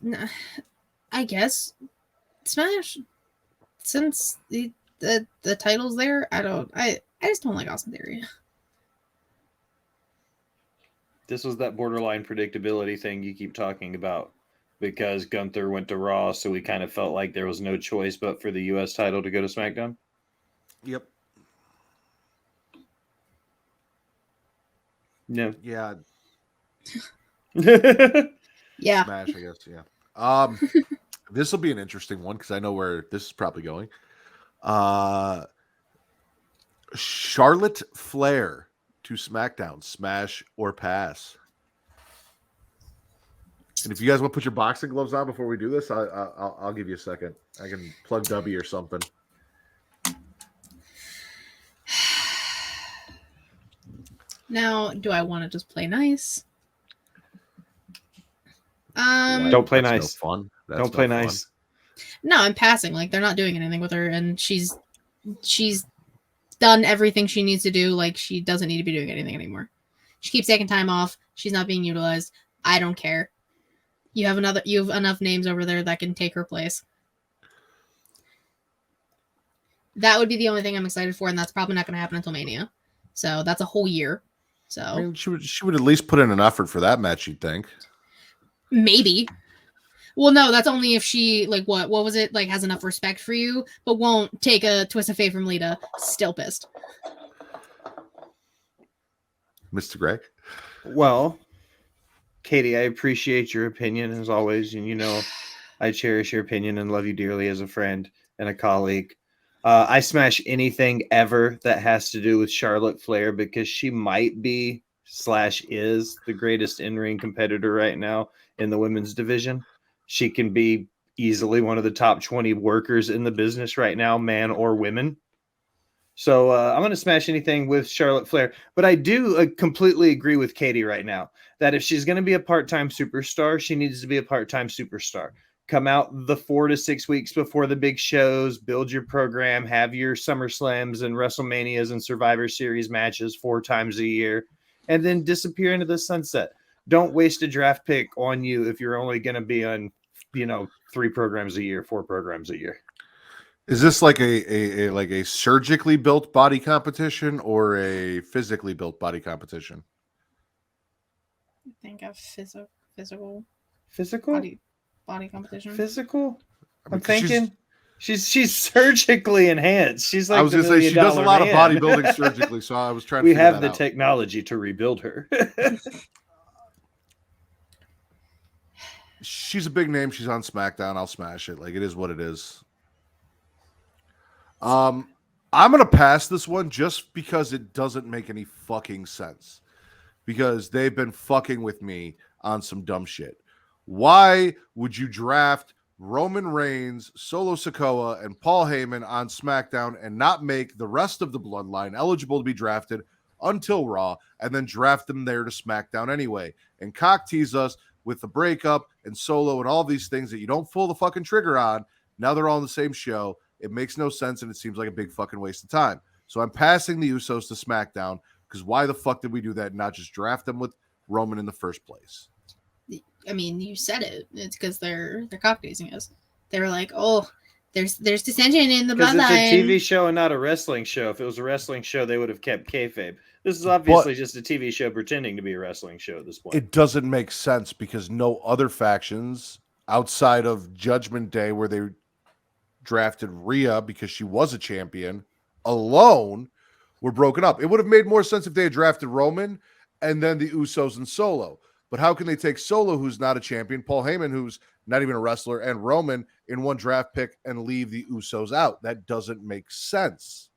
smash. Since the title's there, I just don't like Austin Theory. This was that borderline predictability thing you keep talking about, because Gunther went to Raw, so we kind of felt like there was no choice but for the U.S. title to go to SmackDown. Yep. No. Yeah. Yeah. Smash, I guess. Yeah. This will be an interesting one because I know where this is probably going. Charlotte Flair to SmackDown, smash or pass? And if you guys want to put your boxing gloves on before we do this, I'll give you a second. I can plug DUBBY or something. Now, do I want to just play nice? Don't play nice. No fun. Don't play nice. No, I'm passing. Like, they're not doing anything with her, and she's done everything she needs to do. Like, she doesn't need to be doing anything anymore. She keeps taking time off. She's not being utilized. I don't care. You have enough names over there that can take her place. That would be the only thing I'm excited for, and that's probably not going to happen until Mania. So that's a whole year. So I mean, she would at least put in an effort for that match, you'd think. Maybe. Well, no, that's only if she, like, what was it? Like, has enough respect for you, but won't take a twist of fate from Lita. Still pissed. Mr. Greg? Well, Katie, I appreciate your opinion as always. And, you know, I cherish your opinion and love you dearly as a friend and a colleague. I smash anything ever that has to do with Charlotte Flair because she might be / is the greatest in-ring competitor right now in the women's division. She can be easily one of the top 20 workers in the business right now, man or women. So I'm going to smash anything with Charlotte Flair. But I do completely agree with Katie right now that if she's going to be a part-time superstar, she needs to be a part-time superstar. Come out the 4 to 6 weeks before the big shows, build your program, have your SummerSlams and WrestleManias and Survivor Series matches 4 times a year, and then disappear into the sunset. Don't waste a draft pick on you if you're only going to be on, 3 programs a year, 4 programs a year. Is this like a surgically built body competition or a physically built body competition? I think a physical body competition. Physical? I mean, I'm thinking she's surgically enhanced. She's like, I was going to say she does a lot of bodybuilding surgically, so I was trying to we figure have that the out. technology to rebuild her. She's a big name. She's on SmackDown. I'll smash it. Like, it is what it is. I'm going to pass this one just because it doesn't make any fucking sense. Because they've been fucking with me on some dumb shit. Why would you draft Roman Reigns, Solo Sikoa, and Paul Heyman on SmackDown and not make the rest of the bloodline eligible to be drafted until Raw and then draft them there to SmackDown anyway? And cock tease us with the breakup and Solo and all these things that you don't pull the fucking trigger on. Now they're all on the same show. It makes no sense, and it seems like a big fucking waste of time. So I'm passing the Usos to SmackDown because why the fuck did we do that and not just draft them with Roman in the first place? I mean, you said it. It's because they're cockteasing us. They were like, "Oh, there's dissension in the Because it's a bloodline." TV show and not a wrestling show. If it was a wrestling show, they would have kept kayfabe. This is obviously just a TV show pretending to be a wrestling show at this point. It doesn't make sense because no other factions outside of Judgment Day, where they drafted Rhea because she was a champion alone, were broken up. It would have made more sense if they had drafted Roman and then the Usos and Solo. But how can they take Solo, who's not a champion, Paul Heyman, who's not even a wrestler, and Roman in one draft pick and leave the Usos out? That doesn't make sense.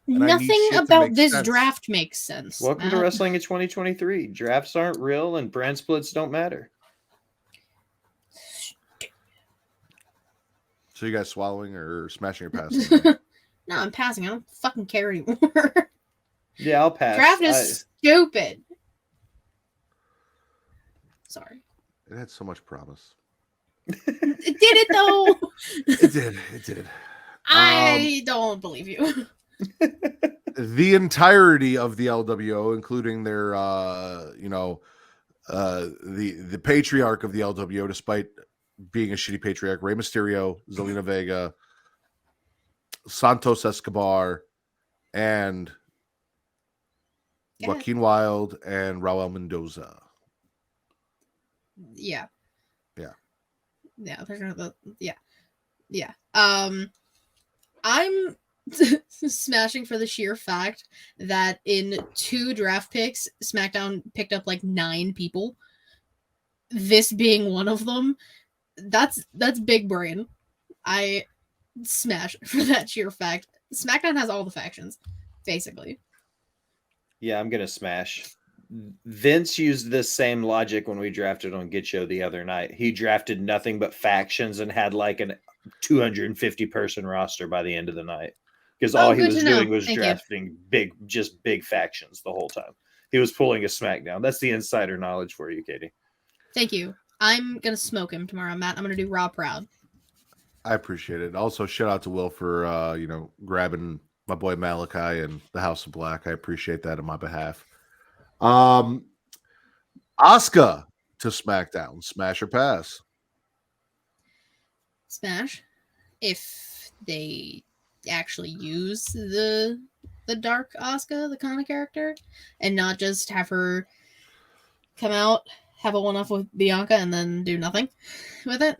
Nothing about this draft makes sense. Welcome to Wrestling in 2023. Drafts aren't real and brand splits don't matter. So you guys swallowing or smashing or passing? No, I'm passing. I don't fucking care anymore. Yeah, I'll pass. Draft is stupid. Sorry. It had so much promise. It did it though. It did. It did. I don't believe you. The entirety of the LWO, including their, the patriarch of the LWO, despite being a shitty patriarch, Rey Mysterio, Zelina Vega, Santos Escobar, and Joaquin Wilde and Raul Mendoza. Yeah. Yeah. Yeah. There's no. Yeah. I'm smashing for the sheer fact that in 2 draft picks, SmackDown picked up like 9 people. This being one of them. That's big brain. I smash for that sheer fact. SmackDown has all the factions, basically. Yeah, I'm gonna smash. Vince used this same logic when we drafted on Get Show the other night. He drafted nothing but factions and had like an 250 person roster by the end of the night. Because all he was doing was drafting big factions the whole time. He was pulling a SmackDown. That's the insider knowledge for you, Katie. Thank you. I'm gonna smoke him tomorrow, Matt. I'm gonna do Raw proud. I appreciate it. Also, shout out to Will for grabbing my boy Malachi and the House of Black. I appreciate that on my behalf. Asuka to SmackDown. Smash or pass? Smash. If they actually use the dark Asuka, the comic character, and not just have her come out, have a one-off with Bianca, and then do nothing with it.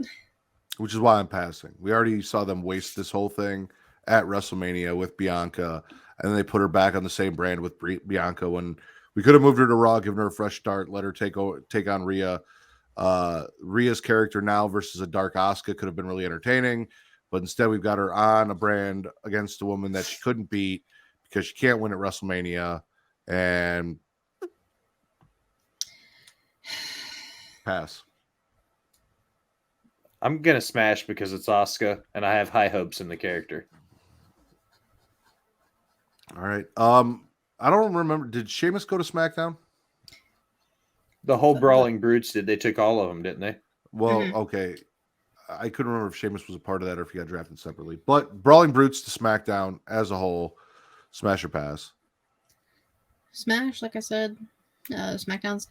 Which is why I'm passing. We already saw them waste this whole thing at WrestleMania with Bianca, and then they put her back on the same brand with Bianca when we could have moved her to Raw, given her a fresh start, let her take on Rhea. Rhea's character now versus a dark Asuka could have been really entertaining, but instead we've got her on a brand against a woman that she couldn't beat because she can't win at WrestleMania, and pass. I'm gonna smash because it's Asuka, and I have high hopes in the character. All right. I don't remember. Did Sheamus go to SmackDown? The whole Brawling Brutes did. They took all of them, didn't they? Well, okay. I couldn't remember if Sheamus was a part of that or if he got drafted separately. But Brawling Brutes to SmackDown as a whole, smash or pass? Smash, like I said. SmackDown's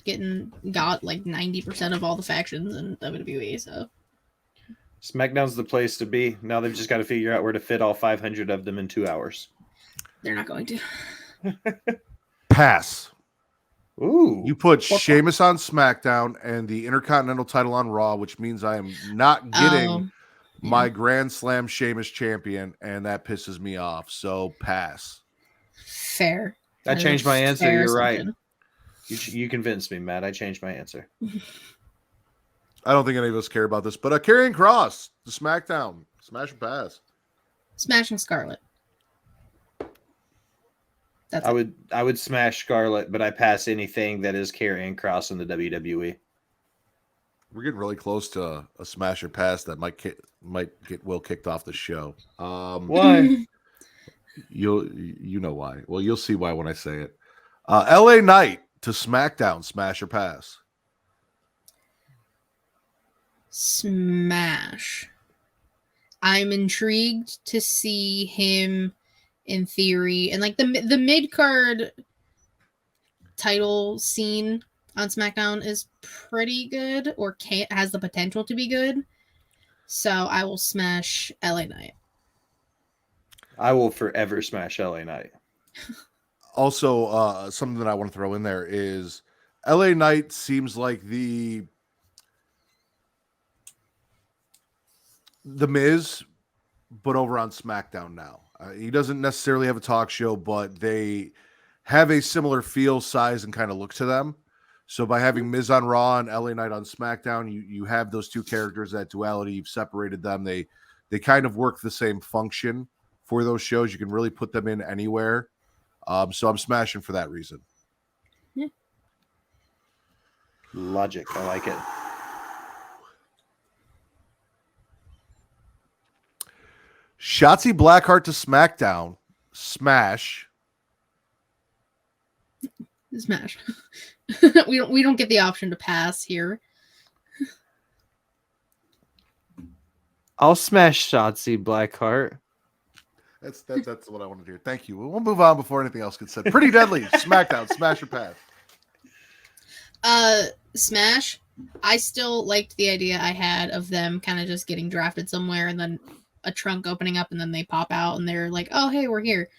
got like 90% of all the factions in WWE, so. SmackDown's the place to be. Now they've just got to figure out where to fit all 500 of them in 2 hours. They're not going to. Pass. Ooh. You put Sheamus on SmackDown and the Intercontinental title on Raw, which means I am not getting my Grand Slam Sheamus champion, and that pisses me off. So pass. Fair. I changed my answer. You're right. You convinced me, Matt. I changed my answer. I don't think any of us care about this, but Karrion Kross to SmackDown. Smash or pass? Smashing Scarlett. I would smash Scarlett, but I pass anything that is Karrion Kross in the WWE. We're getting really close to a smash or pass that might get Will kicked off the show. Why? You know why. Well, you'll see why when I say it. LA Knight to SmackDown. Smash or pass? Smash. I'm intrigued to see him in theory and like the mid-card title scene on SmackDown is pretty good, or has the potential to be good. So I will smash LA Knight. I will forever smash LA Knight. Also, something that I want to throw in there is LA Knight seems like the Miz, but over on SmackDown now. He doesn't necessarily have a talk show, but they have a similar feel, size, and kind of look to them. So by having Miz on Raw and LA Knight on SmackDown, you have those two characters, that duality. You've separated them. They kind of work the same function for those shows. You can really put them in anywhere. So I'm smashing for that reason. Yeah. Logic. I like it. Shotzi Blackheart to SmackDown. Smash. Smash. we don't get the option to pass here. I'll smash Shotzi Blackheart. That's what I want to do. Thank you. We'll move on before anything else gets said. Pretty Deadly. SmackDown. Smash or pass. Smash. I still liked the idea I had of them kind of just getting drafted somewhere and then a trunk opening up and then they pop out and they're like, oh, hey, we're here.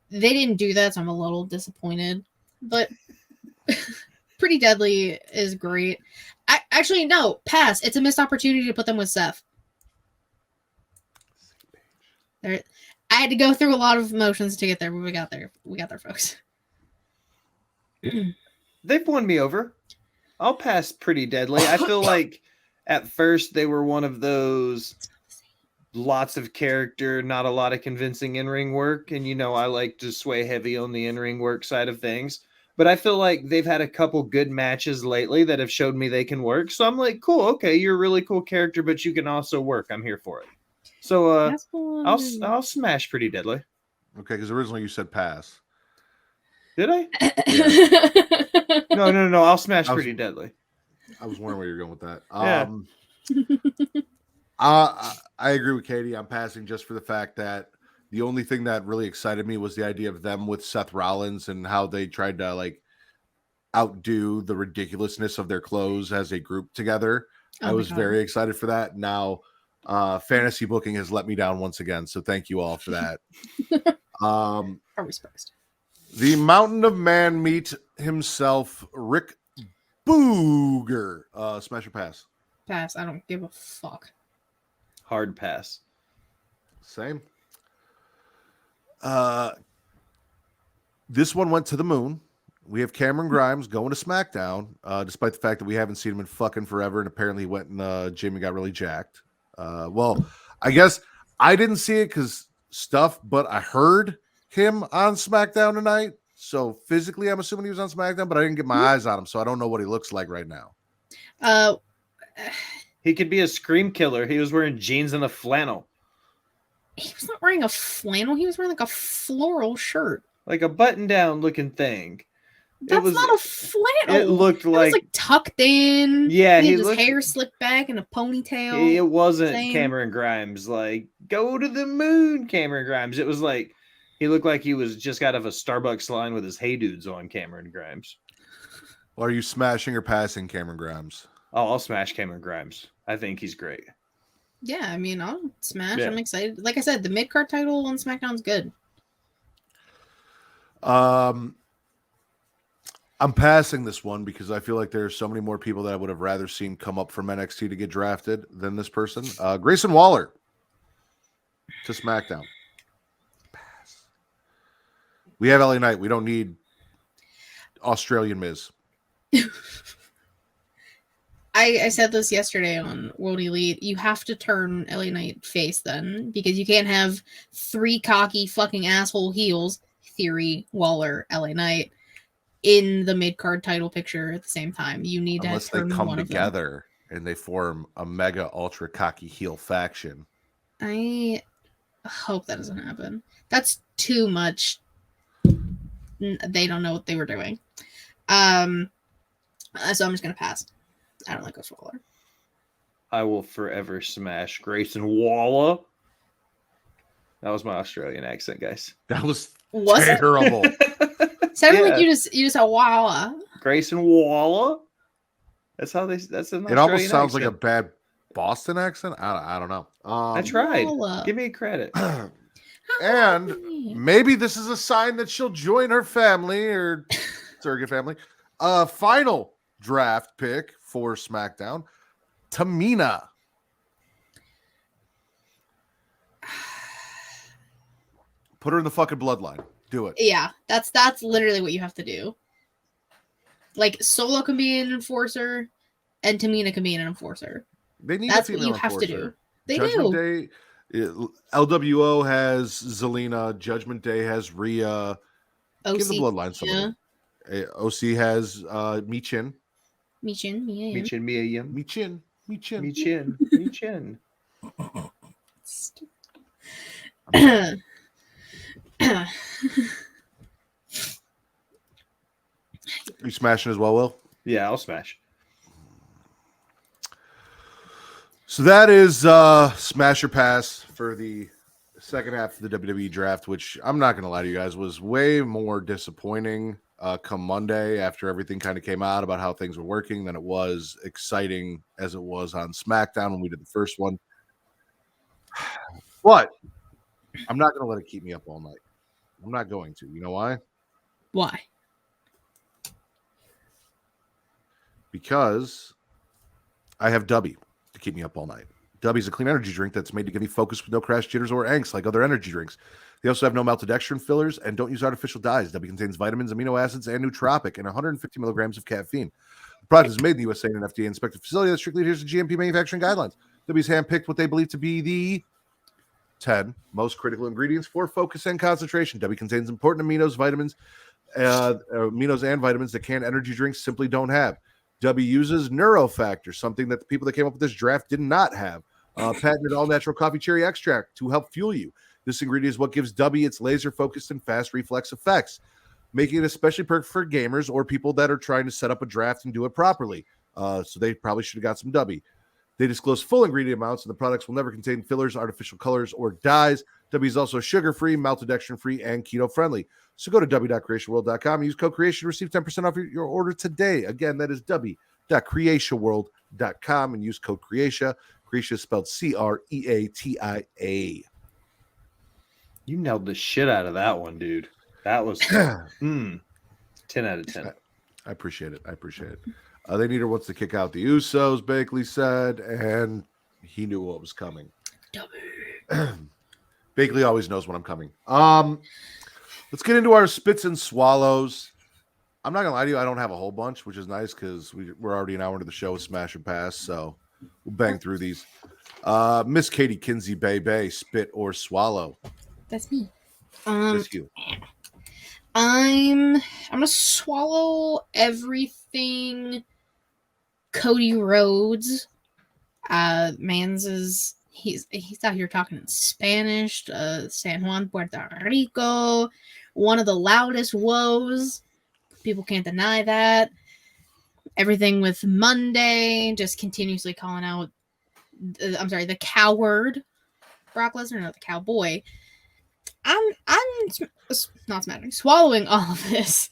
They didn't do that, so I'm a little disappointed. But Pretty Deadly is great. Actually, no, pass. It's a missed opportunity to put them with Seth. I had to go through a lot of emotions to get there, but we got there. We got there, folks. They've won me over. I'll pass Pretty Deadly. I feel like at first they were one of those lots of character, not a lot of convincing in-ring work. And, you know, I like to sway heavy on the in-ring work side of things. But I feel like they've had a couple good matches lately that have showed me they can work. So I'm like, cool, okay, you're a really cool character, but you can also work. I'm here for it. So I'll smash Pretty Deadly. Okay, because originally you said pass. Did I? Yeah. No. I'll smash Pretty Deadly. I was wondering where you're going with that. Yeah. I agree with Katie. I'm passing just for the fact that the only thing that really excited me was the idea of them with Seth Rollins and how they tried to like outdo the ridiculousness of their clothes as a group together. Oh, I was very excited for that. Now, fantasy booking has let me down once again. So thank you all for that. Are we supposed? The Mountain of Man meet himself, Rick Booger. Smash or pass? Pass. I don't give a fuck. Hard pass. Same. This one went to the moon. We have Cameron Grimes going to SmackDown, despite the fact that we haven't seen him in fucking forever, and apparently he went and Jamie got really jacked. Well, I guess I didn't see it because stuff, but I heard him on SmackDown tonight. So physically, I'm assuming he was on SmackDown, but I didn't get my eyes on him, so I don't know what he looks like right now. He could be a scream killer. He was wearing jeans and a flannel. He was not wearing a flannel. He was wearing like a floral shirt. Like a button-down looking thing. That's not a flannel. It looked it was like tucked in. Yeah, he had his hair slicked back in a ponytail. It wasn't Cameron Grimes. Like, go to the moon, Cameron Grimes. It was like, he looked like he was just out of a Starbucks line with his Hey Dudes on, Cameron Grimes. Well, are you smashing or passing Cameron Grimes? Oh, I'll smash Cameron Grimes. I think he's great. Yeah, I mean, I'll smash. Yeah. I'm excited. Like I said, the mid-card title on SmackDown's good. I'm passing this one because I feel like there's so many more people that I would have rather seen come up from NXT to get drafted than this person. Grayson Waller to SmackDown. Pass. We have LA Knight. We don't need Australian Miz. I said this yesterday on World Elite. You have to turn LA Knight face then, because you can't have three cocky fucking asshole heels, Theory, Waller, LA Knight, in the mid-card title picture at the same time. You need Unless to turn they come one together and they form a mega ultra cocky heel faction. I hope that doesn't happen. That's too much. They don't know what they were doing. So I'm just gonna pass. I don't like Ghost Waller. I will forever smash Grayson Waller. That was my Australian accent, guys. That was terrible. Sounded like you just a Wawa. Grayson Waller. That's how they. That's an It almost Australian sounds like a accent. bad Boston accent. I don't know. I tried. Wawa. Give me credit. And maybe this is a sign that she'll join her family or surrogate family. Final draft pick for SmackDown, Tamina. Put her in the fucking bloodline. Do it. Yeah, that's literally what you have to do. Like Solo can be an enforcer, and Tamina can be an enforcer. They need That's a what female you have to do. enforcer. They Judgment do. Day, LWO has Zelina. Judgment Day has Rhea. Give the bloodline somebody. OC has Michin. Michin. You smashing as well, Will? Yeah, I'll smash. So that is Smash or Pass for the second half of the WWE draft, which I'm not going to lie to you guys was way more disappointing come Monday after everything kind of came out about how things were working than it was exciting as it was on SmackDown when we did the first one. But I'm not going to let it keep me up all night. I'm not going to. You know why? Why? Because I have DUBBY to keep me up all night. DUBBY is a clean energy drink that's made to give me focus with no crash, jitters, or angst like other energy drinks. They also have no maltodextrin fillers and don't use artificial dyes. DUBBY contains vitamins, amino acids, and nootropic, and 150 milligrams of caffeine. The product is made in the USA in an FDA-inspected facility that strictly adheres to GMP manufacturing guidelines. DUBBY's handpicked what they believe to be the 10 most critical ingredients for focus and concentration. DUBBY contains important aminos, aminos and vitamins that canned energy drinks simply don't have. DUBBY uses Neurofactor, something that the people that came up with this draft did not have. Patented all-natural coffee cherry extract to help fuel you. This ingredient is what gives DUBBY its laser-focused and fast reflex effects, making it especially perfect for gamers or people that are trying to set up a draft and do it properly. So they probably should have got some DUBBY. They disclose full ingredient amounts, and the products will never contain fillers, artificial colors, or dyes. DUBBY is also sugar-free, maltodextrin-free, and keto-friendly. So go to dubby.creationworld.com and use code CREATION to receive 10% off your order today. Again, that is dubby.creationworld.com and use code CREATIA. Creatia is spelled CREATIA. You nailed the shit out of that one, dude. That was 10 out of 10. I appreciate it. They need her once to kick out the Usos, Bakley said, and he knew what was coming. Bakley always knows when I'm coming. Let's get into our spits and swallows. I'm not gonna lie to you, I don't have a whole bunch, which is nice because we're already an hour into the show with Smash and Pass, so we'll bang through these. Miss Katie Kinzy Bay, spit or swallow. That's me. That's you. I'm gonna swallow everything Cody Rhodes. He's out here talking in Spanish, San Juan, Puerto Rico, one of the loudest woes. People can't deny that. Everything with Monday, just continuously calling out, the coward, Brock Lesnar, not the cowboy. I'm not smashing, swallowing all of this.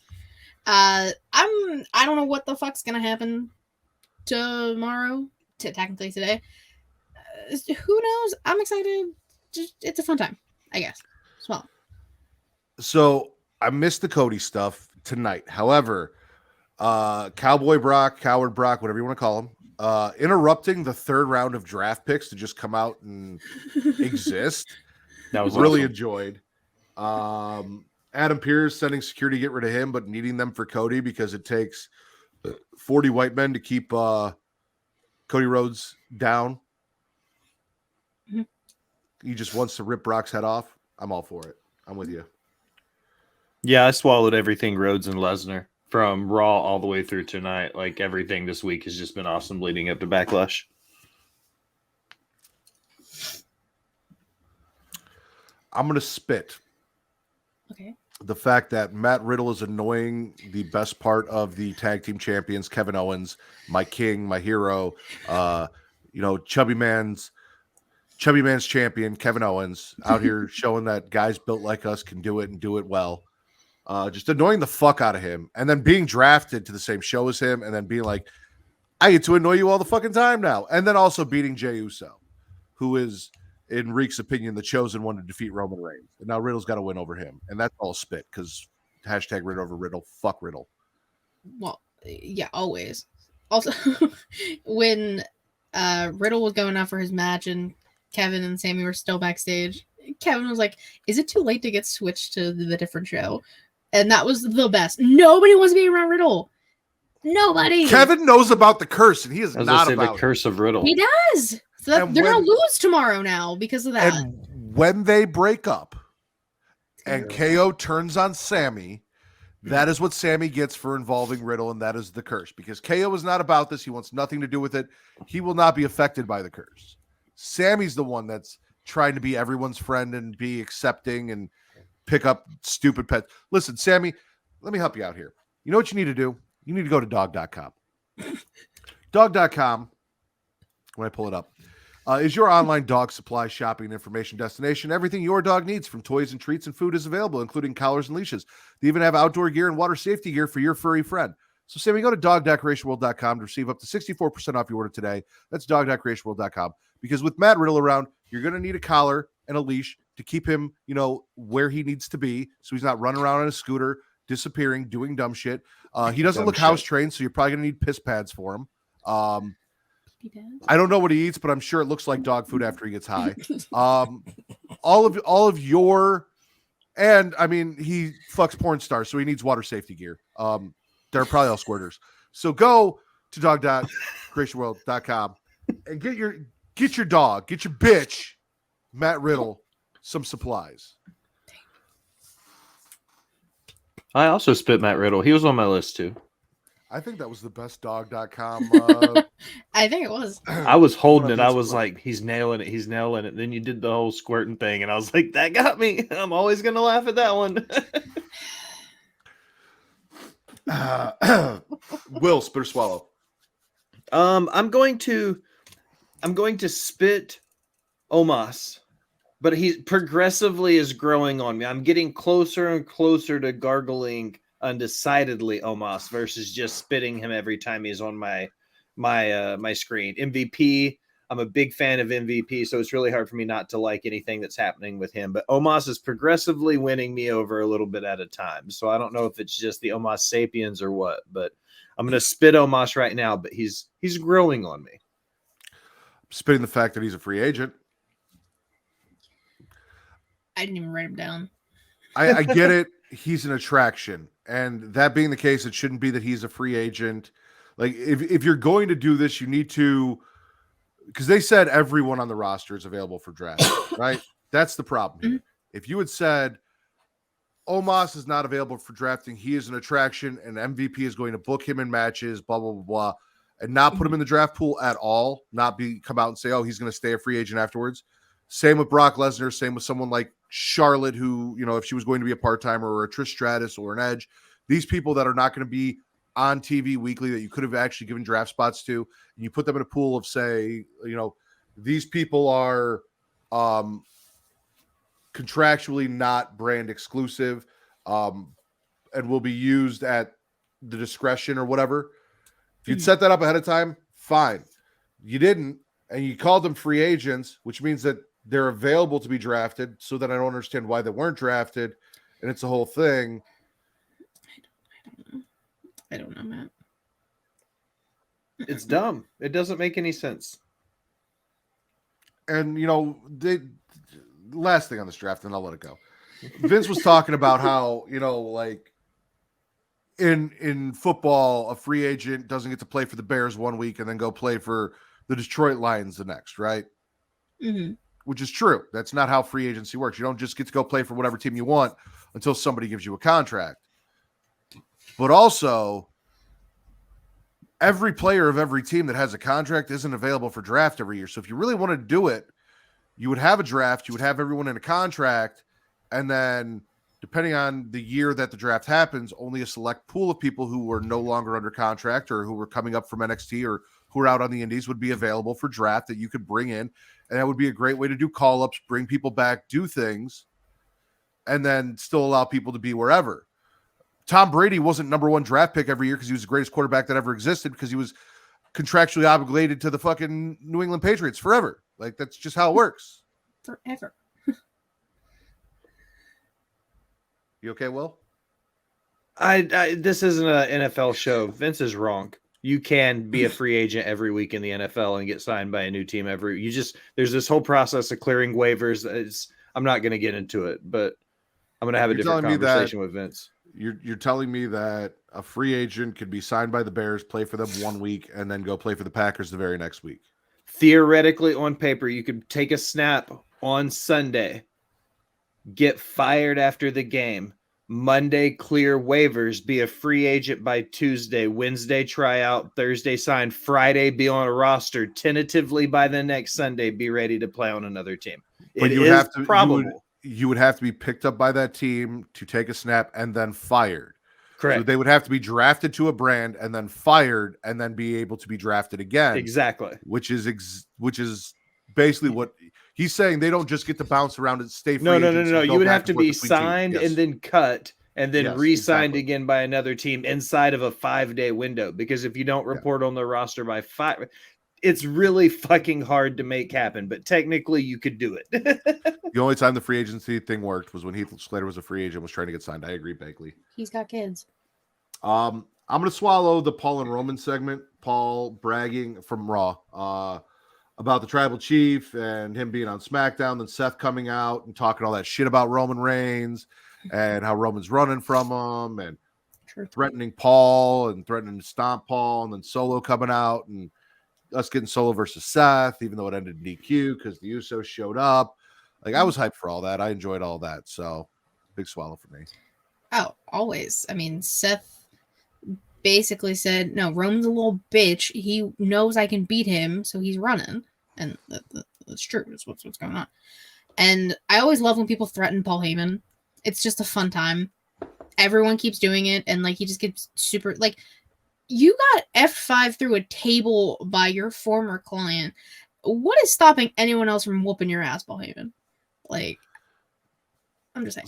I don't know what the fuck's gonna happen tomorrow, technically today. Who knows? I'm excited. It's a fun time, I guess. Swallow. So I missed the Cody stuff tonight. However, Cowboy Brock, Coward Brock, whatever you want to call him, interrupting the third round of draft picks to just come out and exist. That was really awesome. Enjoyed. Adam Pearce sending security to get rid of him, but needing them for Cody because it takes 40 white men to keep Cody Rhodes down. Mm-hmm. He just wants to rip Brock's head off. I'm all for it. I'm with you. Yeah, I swallowed everything Rhodes and Lesnar from Raw all the way through tonight. Like everything this week has just been awesome leading up to Backlash. I'm going to spit. Okay. The fact that Matt Riddle is annoying the best part of the tag team champions, Kevin Owens, my king, my hero, Chubby Man's champion, Kevin Owens, out here showing that guys built like us can do it and do it well. just annoying the fuck out of him, and then being drafted to the same show as him, and then being like, I get to annoy you all the fucking time now. And then also beating Jey Uso, who is, in Reek's opinion, the chosen one to defeat Roman Reigns. And now Riddle's got to win over him. And that's all spit because hashtag Riddle over Riddle. Fuck Riddle. Well, yeah, always. Also, when Riddle was going out for his match and Kevin and Sammy were still backstage, Kevin was like, is it too late to get switched to the different show? And that was the best. Nobody wants to be around Riddle. Nobody. Kevin knows about the curse, and he is not about the curse of Riddle. He does. So they're going to lose tomorrow now because of that. And when they break up and KO turns on Sammy, that is what Sammy gets for involving Riddle, and that is the curse. Because KO is not about this. He wants nothing to do with it. He will not be affected by the curse. Sammy's the one that's trying to be everyone's friend and be accepting and pick up stupid pets. Listen, Sammy, let me help you out here. You know what you need to do? You need to go to dog.com. Dog.com, when I pull it up, is your online dog supply shopping and information destination. Everything your dog needs, from toys and treats and food, is available, including collars and leashes. They even have outdoor gear and water safety gear for your furry friend. So, Sammy, go to dog.creationworld.com to receive up to 64% off your order today. That's dog.creationworld.com. Because with Matt Riddle around, you're going to need a collar and a leash to keep him, where he needs to be, so he's not running around on a scooter, disappearing, doing dumb shit. He doesn't look house trained, so you're probably gonna need piss pads for him. I don't know what he eats, but I'm sure it looks like dog food after he gets high. All of your, and I mean, he fucks porn stars, so he needs water safety gear. They're probably all squirters. So go to dog.creationworld.com and get your dog, get your bitch, Matt Riddle, some supplies. I also spit Matt Riddle. He was on my list too. I think that was the best dog.com. I think it was. I was holding it. I was like, he's nailing it. He's nailing it. Then you did the whole squirting thing, and I was like, that got me. I'm always going to laugh at that one. Will, spit or swallow? I'm going to spit Omos. But he progressively is growing on me. I'm getting closer and closer to gargling undecidedly Omos versus just spitting him every time he's on my screen. MVP, I'm a big fan of MVP, so it's really hard for me not to like anything that's happening with him. But Omos is progressively winning me over a little bit at a time. So I don't know if it's just the Omos sapiens or what, but I'm going to spit Omos right now, but he's growing on me. Spitting the fact that he's a free agent. I didn't even write him down. I get it. He's an attraction. And that being the case, it shouldn't be that he's a free agent. Like, if you're going to do this, you need to, because they said everyone on the roster is available for draft, right? That's the problem here. If you had said Omos is not available for drafting, he is an attraction, and MVP is going to book him in matches, blah, blah, blah, blah, and not put him in the draft pool at all, come out and say, oh, he's going to stay a free agent afterwards. Same with Brock Lesnar, same with someone like Charlotte, who, if she was going to be a part-timer, or a Trish Stratus or an Edge, these people that are not going to be on TV weekly that you could have actually given draft spots to, and you put them in a pool of, say, these people are contractually not brand exclusive and will be used at the discretion or whatever. If you'd set that up ahead of time, fine. You didn't, and you called them free agents, which means that they're available to be drafted, so that I don't understand why they weren't drafted, and it's a whole thing. I don't know, Matt. It's dumb. It doesn't make any sense. And, last thing on this draft, and I'll let it go. Vince was talking about how, like in football, a free agent doesn't get to play for the Bears one week and then go play for the Detroit Lions the next, right? Mm-hmm. Which is true. That's not how free agency works. You don't just get to go play for whatever team you want until somebody gives you a contract. But also, every player of every team that has a contract isn't available for draft every year. So if you really wanted to do it, you would have a draft, you would have everyone in a contract, and then depending on the year that the draft happens, only a select pool of people who were no longer under contract or who were coming up from NXT or who are out on the indies would be available for draft that you could bring in. And that would be a great way to do call-ups, bring people back, do things, and then still allow people to be wherever. Tom Brady wasn't number one draft pick every year because he was the greatest quarterback that ever existed because he was contractually obligated to the fucking New England Patriots forever. Like, that's just how it works. Forever. You okay, Will? This isn't an NFL show. Vince is wrong. You can be a free agent every week in the NFL and get signed by a new team there's this whole process of clearing waivers. I'm not going to get into it, but I'm going to have a different conversation with Vince. You're telling me that a free agent could be signed by the Bears, play for them 1 week, and then go play for the Packers the very next week? Theoretically, on paper, you could take a snap on Sunday, get fired after the game, Monday clear waivers, be a free agent by Tuesday, Wednesday try out, Thursday sign, Friday be on a roster, tentatively by the next Sunday be ready to play on another team. But you would have to probable. You would have to be picked up by that team to take a snap and then fired. Correct. So they would have to be drafted to a brand and then fired and then be able to be drafted again. Exactly. Which is basically what he's saying. They don't just get to bounce around and stay free. No. You would have to be signed and then cut and then re-signed again by another team inside of a 5-day window. Because if you don't report on the roster by 5, it's really fucking hard to make happen. But technically, you could do it. The only time the free agency thing worked was when Heath Slater was a free agent, was trying to get signed. I agree, Bagley. He's got kids. I'm going to swallow the Paul and Roman segment. Paul bragging from Raw about the Tribal Chief and him being on SmackDown, then Seth coming out and talking all that shit about Roman Reigns and how Roman's running from him and threatening Paul and threatening to stomp Paul, and then Solo coming out and us getting Solo versus Seth, even though it ended in DQ because the Usos showed up. Like, I was hyped for all that. I enjoyed all that. So, big swallow for me. Oh, always. I mean, Seth basically said, no, Roman's a little bitch. He knows I can beat him, so he's running. And that's true. That's what's going on. And I always love when people threaten Paul Heyman. It's just a fun time. Everyone keeps doing it, and, like, he just gets super... Like, you got F5 through a table by your former client. What is stopping anyone else from whooping your ass, Paul Heyman? Like, I'm just saying.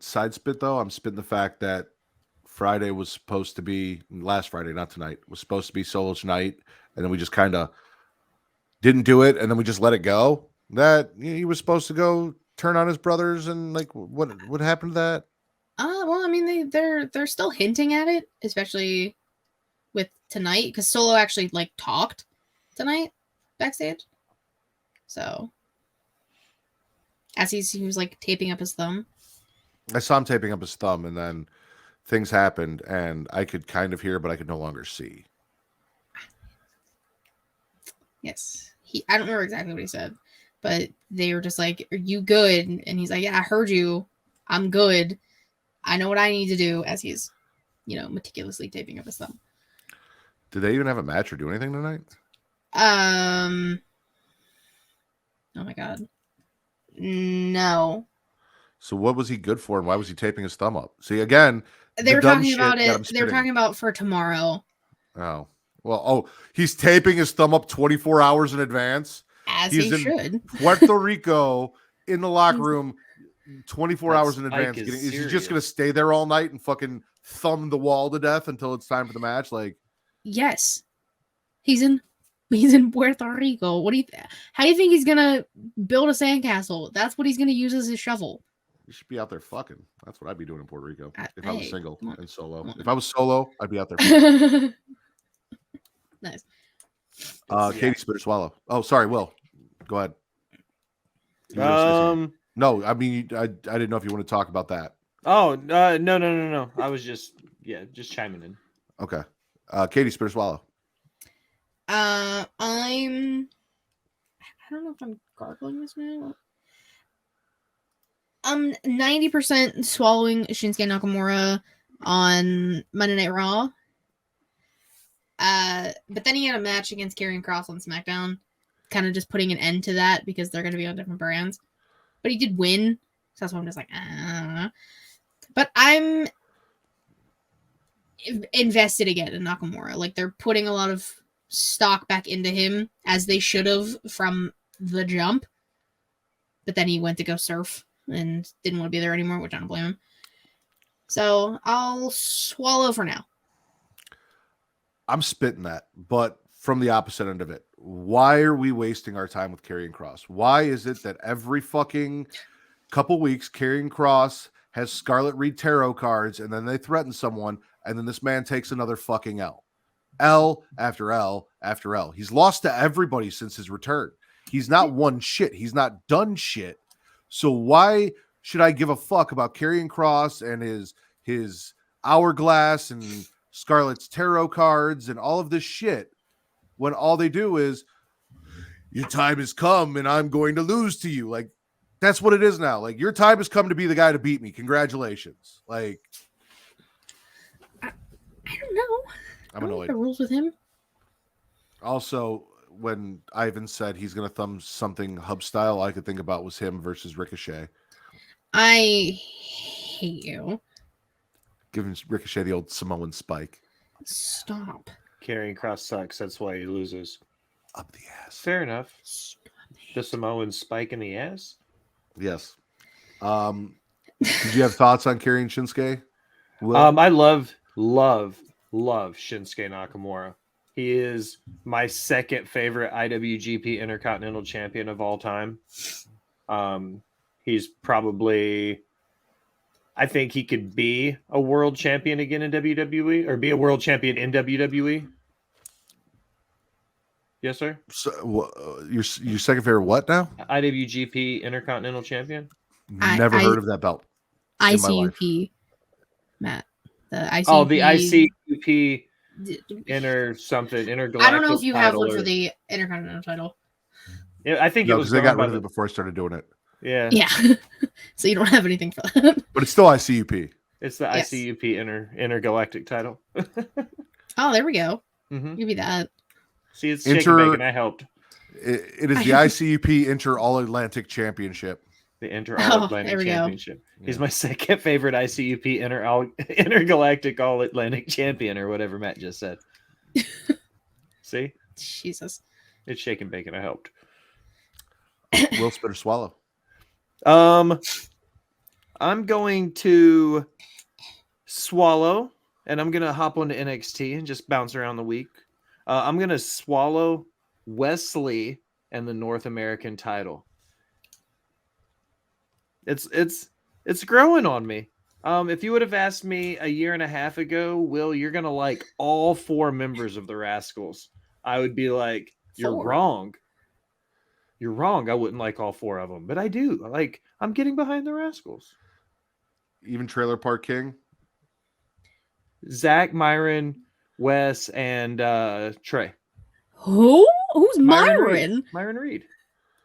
Side spit, though, I'm spitting the fact that Friday was supposed to be, last Friday, not tonight, was supposed to be Solo's night, and then we just kind of didn't do it, and then we just let it go. That he was supposed to go turn on his brothers, and, like, what happened to that? Well, I mean, they're still hinting at it, especially with tonight, because Solo actually, like, talked tonight backstage. So, as he was, like, taping up his thumb. I saw him taping up his thumb, and then things happened, and I could kind of hear, but I could no longer see. Yes. I don't remember exactly what he said, but they were just like, are you good? And he's like, yeah, I heard you. I'm good. I know what I need to do, as he's, meticulously taping up his thumb. Did they even have a match or do anything tonight? Oh my God. No. So what was he good for, and why was he taping his thumb up? See, again, they were talking about it. They were talking about for tomorrow. Oh. Well, he's taping his thumb up 24 hours in advance. As he should. Puerto Rico in the locker room 24 hours in advance. Is he just going to stay there all night and fucking thumb the wall to death until it's time for the match? Like, yes. He's in Puerto Rico. How do you think he's going to build a sandcastle? That's what he's going to use as his shovel. You should be out there fucking. That's what I'd be doing in Puerto Rico if I was single and solo. If I was solo, I'd be out there. Nice. Katie, spit or swallow. Oh, sorry, Will. Go ahead. No, I mean, I didn't know if you want to talk about that. Oh, no. I was just chiming in. Okay. Katie, spit or swallow. I don't know if I'm gargling this now. I'm 90% swallowing Shinsuke Nakamura on Monday Night Raw. But then he had a match against Karrion Kross on SmackDown, kind of just putting an end to that because they're going to be on different brands. But he did win, so that's why I'm just like, But I'm invested again in Nakamura. Like, they're putting a lot of stock back into him, as they should have from the jump. But then he went to go surf and didn't want to be there anymore, which I don't blame him. So I'll swallow for now. I'm spitting that, but from the opposite end of it. Why are we wasting our time with Karrion Kross? Why is it that every fucking couple weeks Karrion Kross has Scarlet Reed tarot cards and then they threaten someone and then this man takes another fucking L? L after L after L. He's lost to everybody since his return. He's not won shit. He's not done shit. So why should I give a fuck about Karrion Kross and his hourglass and Scarlet's tarot cards and all of this shit when all they do is your time has come and I'm going to lose to you? Like, that's what it is now. Like, your time has come to be the guy to beat me. Congratulations. Like, I don't know. I'm annoyed. The rules with him. Also, when Ivan said he's going to thumb something hub style, all I could think about was him versus Ricochet. I hate you. Giving Ricochet the old Samoan spike. Stop. Karrion Kross sucks. That's why he loses. Up the ass. Fair enough. The Samoan spike in the ass? Yes. Did you have thoughts on Karrion Shinsuke? Will? I love Shinsuke Nakamura. He is my second favorite IWGP Intercontinental Champion of all time. He's probably, I think he could be a world champion again in WWE or be a world champion in WWE. Yes, sir. So, your second favorite what now? IWGP Intercontinental Champion. Never heard of that belt. ICUP, Matt. The ICUP. Oh, the ICUP intergalactic. I don't know if you have one title for the Intercontinental title. Yeah, I think it was. They got rid of it before I started doing it. Yeah. Yeah. So you don't have anything for that. But it's still ICUP. It's the ICUP intergalactic title. Oh, there we go. Mm-hmm. Give me that. See, it's shaking bacon. I helped. It is the ICUP Inter All Atlantic Championship. The Inter All Atlantic Championship. Yeah. He's my second favorite ICUP intergalactic All Atlantic Champion, or whatever Matt just said. See? Jesus. It's shaking bacon. I helped. Will spit or swallow? I'm going to swallow, and I'm going to hop onto NXT and just bounce around the week. I'm going to swallow Wesley and the North American title. It's growing on me. If you would have asked me a year and a half ago, Will, you're going to like all 4 members of the Rascals, I would be like, you're wrong. You're wrong. I wouldn't like all 4 of them, but I do. I'm getting behind the Rascals. Even Trailer Park King? Zach, Myron, Wes, and Trey. Who? Who's Myron? Myron Reed.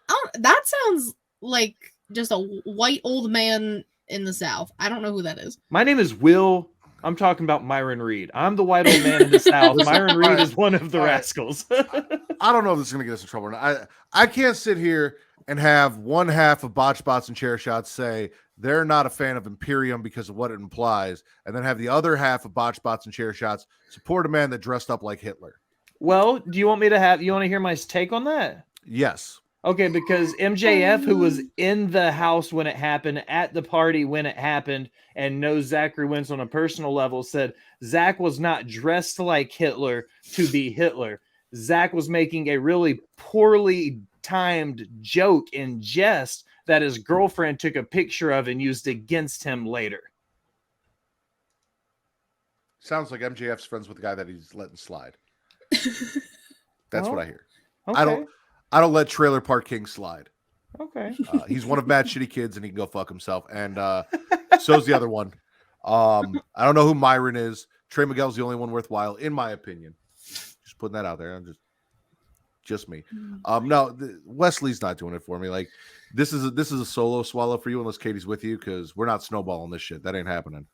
Oh, that sounds like just a white old man in the South. I don't know who that is. My name is Will. I'm talking about Myron Reed. I'm the white old man in the South. Myron Reed is one of the Rascals. I don't know if this is going to get us in trouble or not. I can't sit here and have one half of Botch Bots and Chair Shots say they're not a fan of Imperium because of what it implies, and then have the other half of Botch Bots and Chair Shots support a man that dressed up like Hitler. Well, do you want to hear my take on that? Yes. Okay, because MJF, who was in the house when it happened, at the party when it happened, and knows Zachary Wentz on a personal level, said Zach was not dressed like Hitler to be Hitler. Zach was making a really poorly timed joke in jest that his girlfriend took a picture of and used against him later. Sounds like MJF's friends with the guy that he's letting slide. That's what I hear. Okay. I don't let Trailer Park King slide. Okay. He's one of Matt's shitty kids, and he can go fuck himself. And so's the other one. I don't know who Myron is. Trey Miguel's the only one worthwhile, in my opinion. Just putting that out there. I'm just me. No, Wesley's not doing it for me. Like, this is a solo swallow for you, unless Katie's with you, because we're not snowballing this shit. That ain't happening.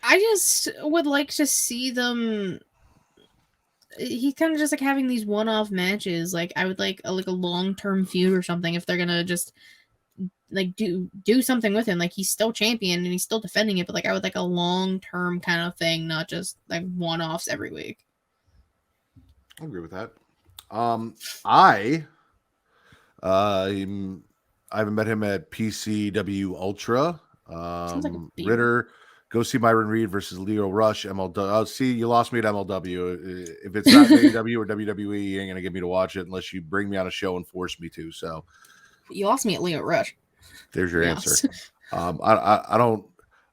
I just would like to see them. He's kind of just like having these one-off matches. Like, I would like a long-term feud or something if they're gonna just like do something with him. Like, he's still champion and he's still defending it, but like I would like a long-term kind of thing, not just like one-offs every week. I agree with that. I'm I haven't met him at PCW Ultra. Sounds like a beer. Ritter, go see Myron Reed versus Leo Rush. MLW. Oh, see, you lost me at MLW. If it's not AEW or WWE, you ain't gonna get me to watch it unless you bring me on a show and force me to. So You lost me at Leo Rush. there's your Yes. answer. I don't,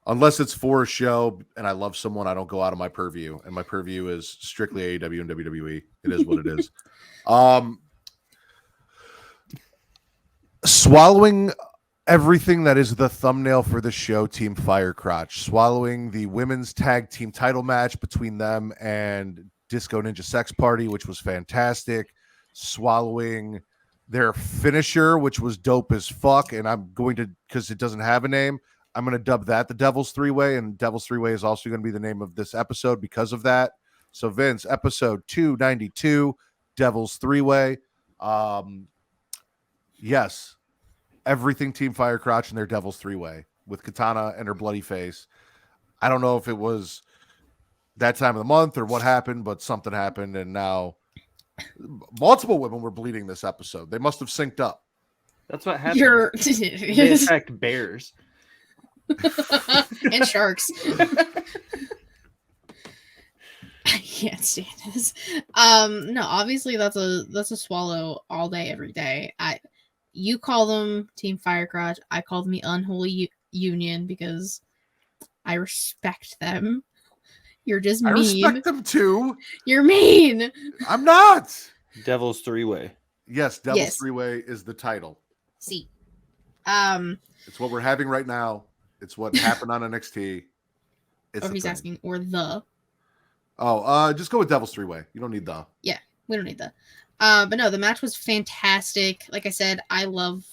unless it's for a show and I love someone, I don't go out of my purview, and my purview is strictly AEW and WWE. It is what it is. Swallowing everything that is the thumbnail for the show, Team Firecrotch, swallowing the women's tag team title match between them and Disco Ninja Sex Party, which was fantastic, swallowing their finisher, which was dope as fuck, and I'm going to, because it doesn't have a name, I'm going to dub that the Devil's Three-Way, and Devil's Three-Way is also going to be the name of this episode because of that. So Vince, episode 292, Devil's Three-Way. Yes, everything Team Firecrotch and their Devil's Three-Way with Katana and her bloody face. I don't know if it was that time of the month or what happened, but something happened, and now multiple women were bleeding this episode. They must have synced up. That's what happened. They attacked bears and sharks. I can't stand this. No, obviously that's a swallow all day, every day. You call them Team Firecrotch. I call them the Unholy Union because I respect them. You're just mean. I respect them too. You're mean. I'm not. Devil's Three-Way. Yes, Devil's Three-Way is the title. See. It's what we're having right now. It's what happened on NXT. Or he's asking, or the. Oh, just go with Devil's Three-Way. You don't need the. Yeah, we don't need the. But no, the match was fantastic. Like I said, I love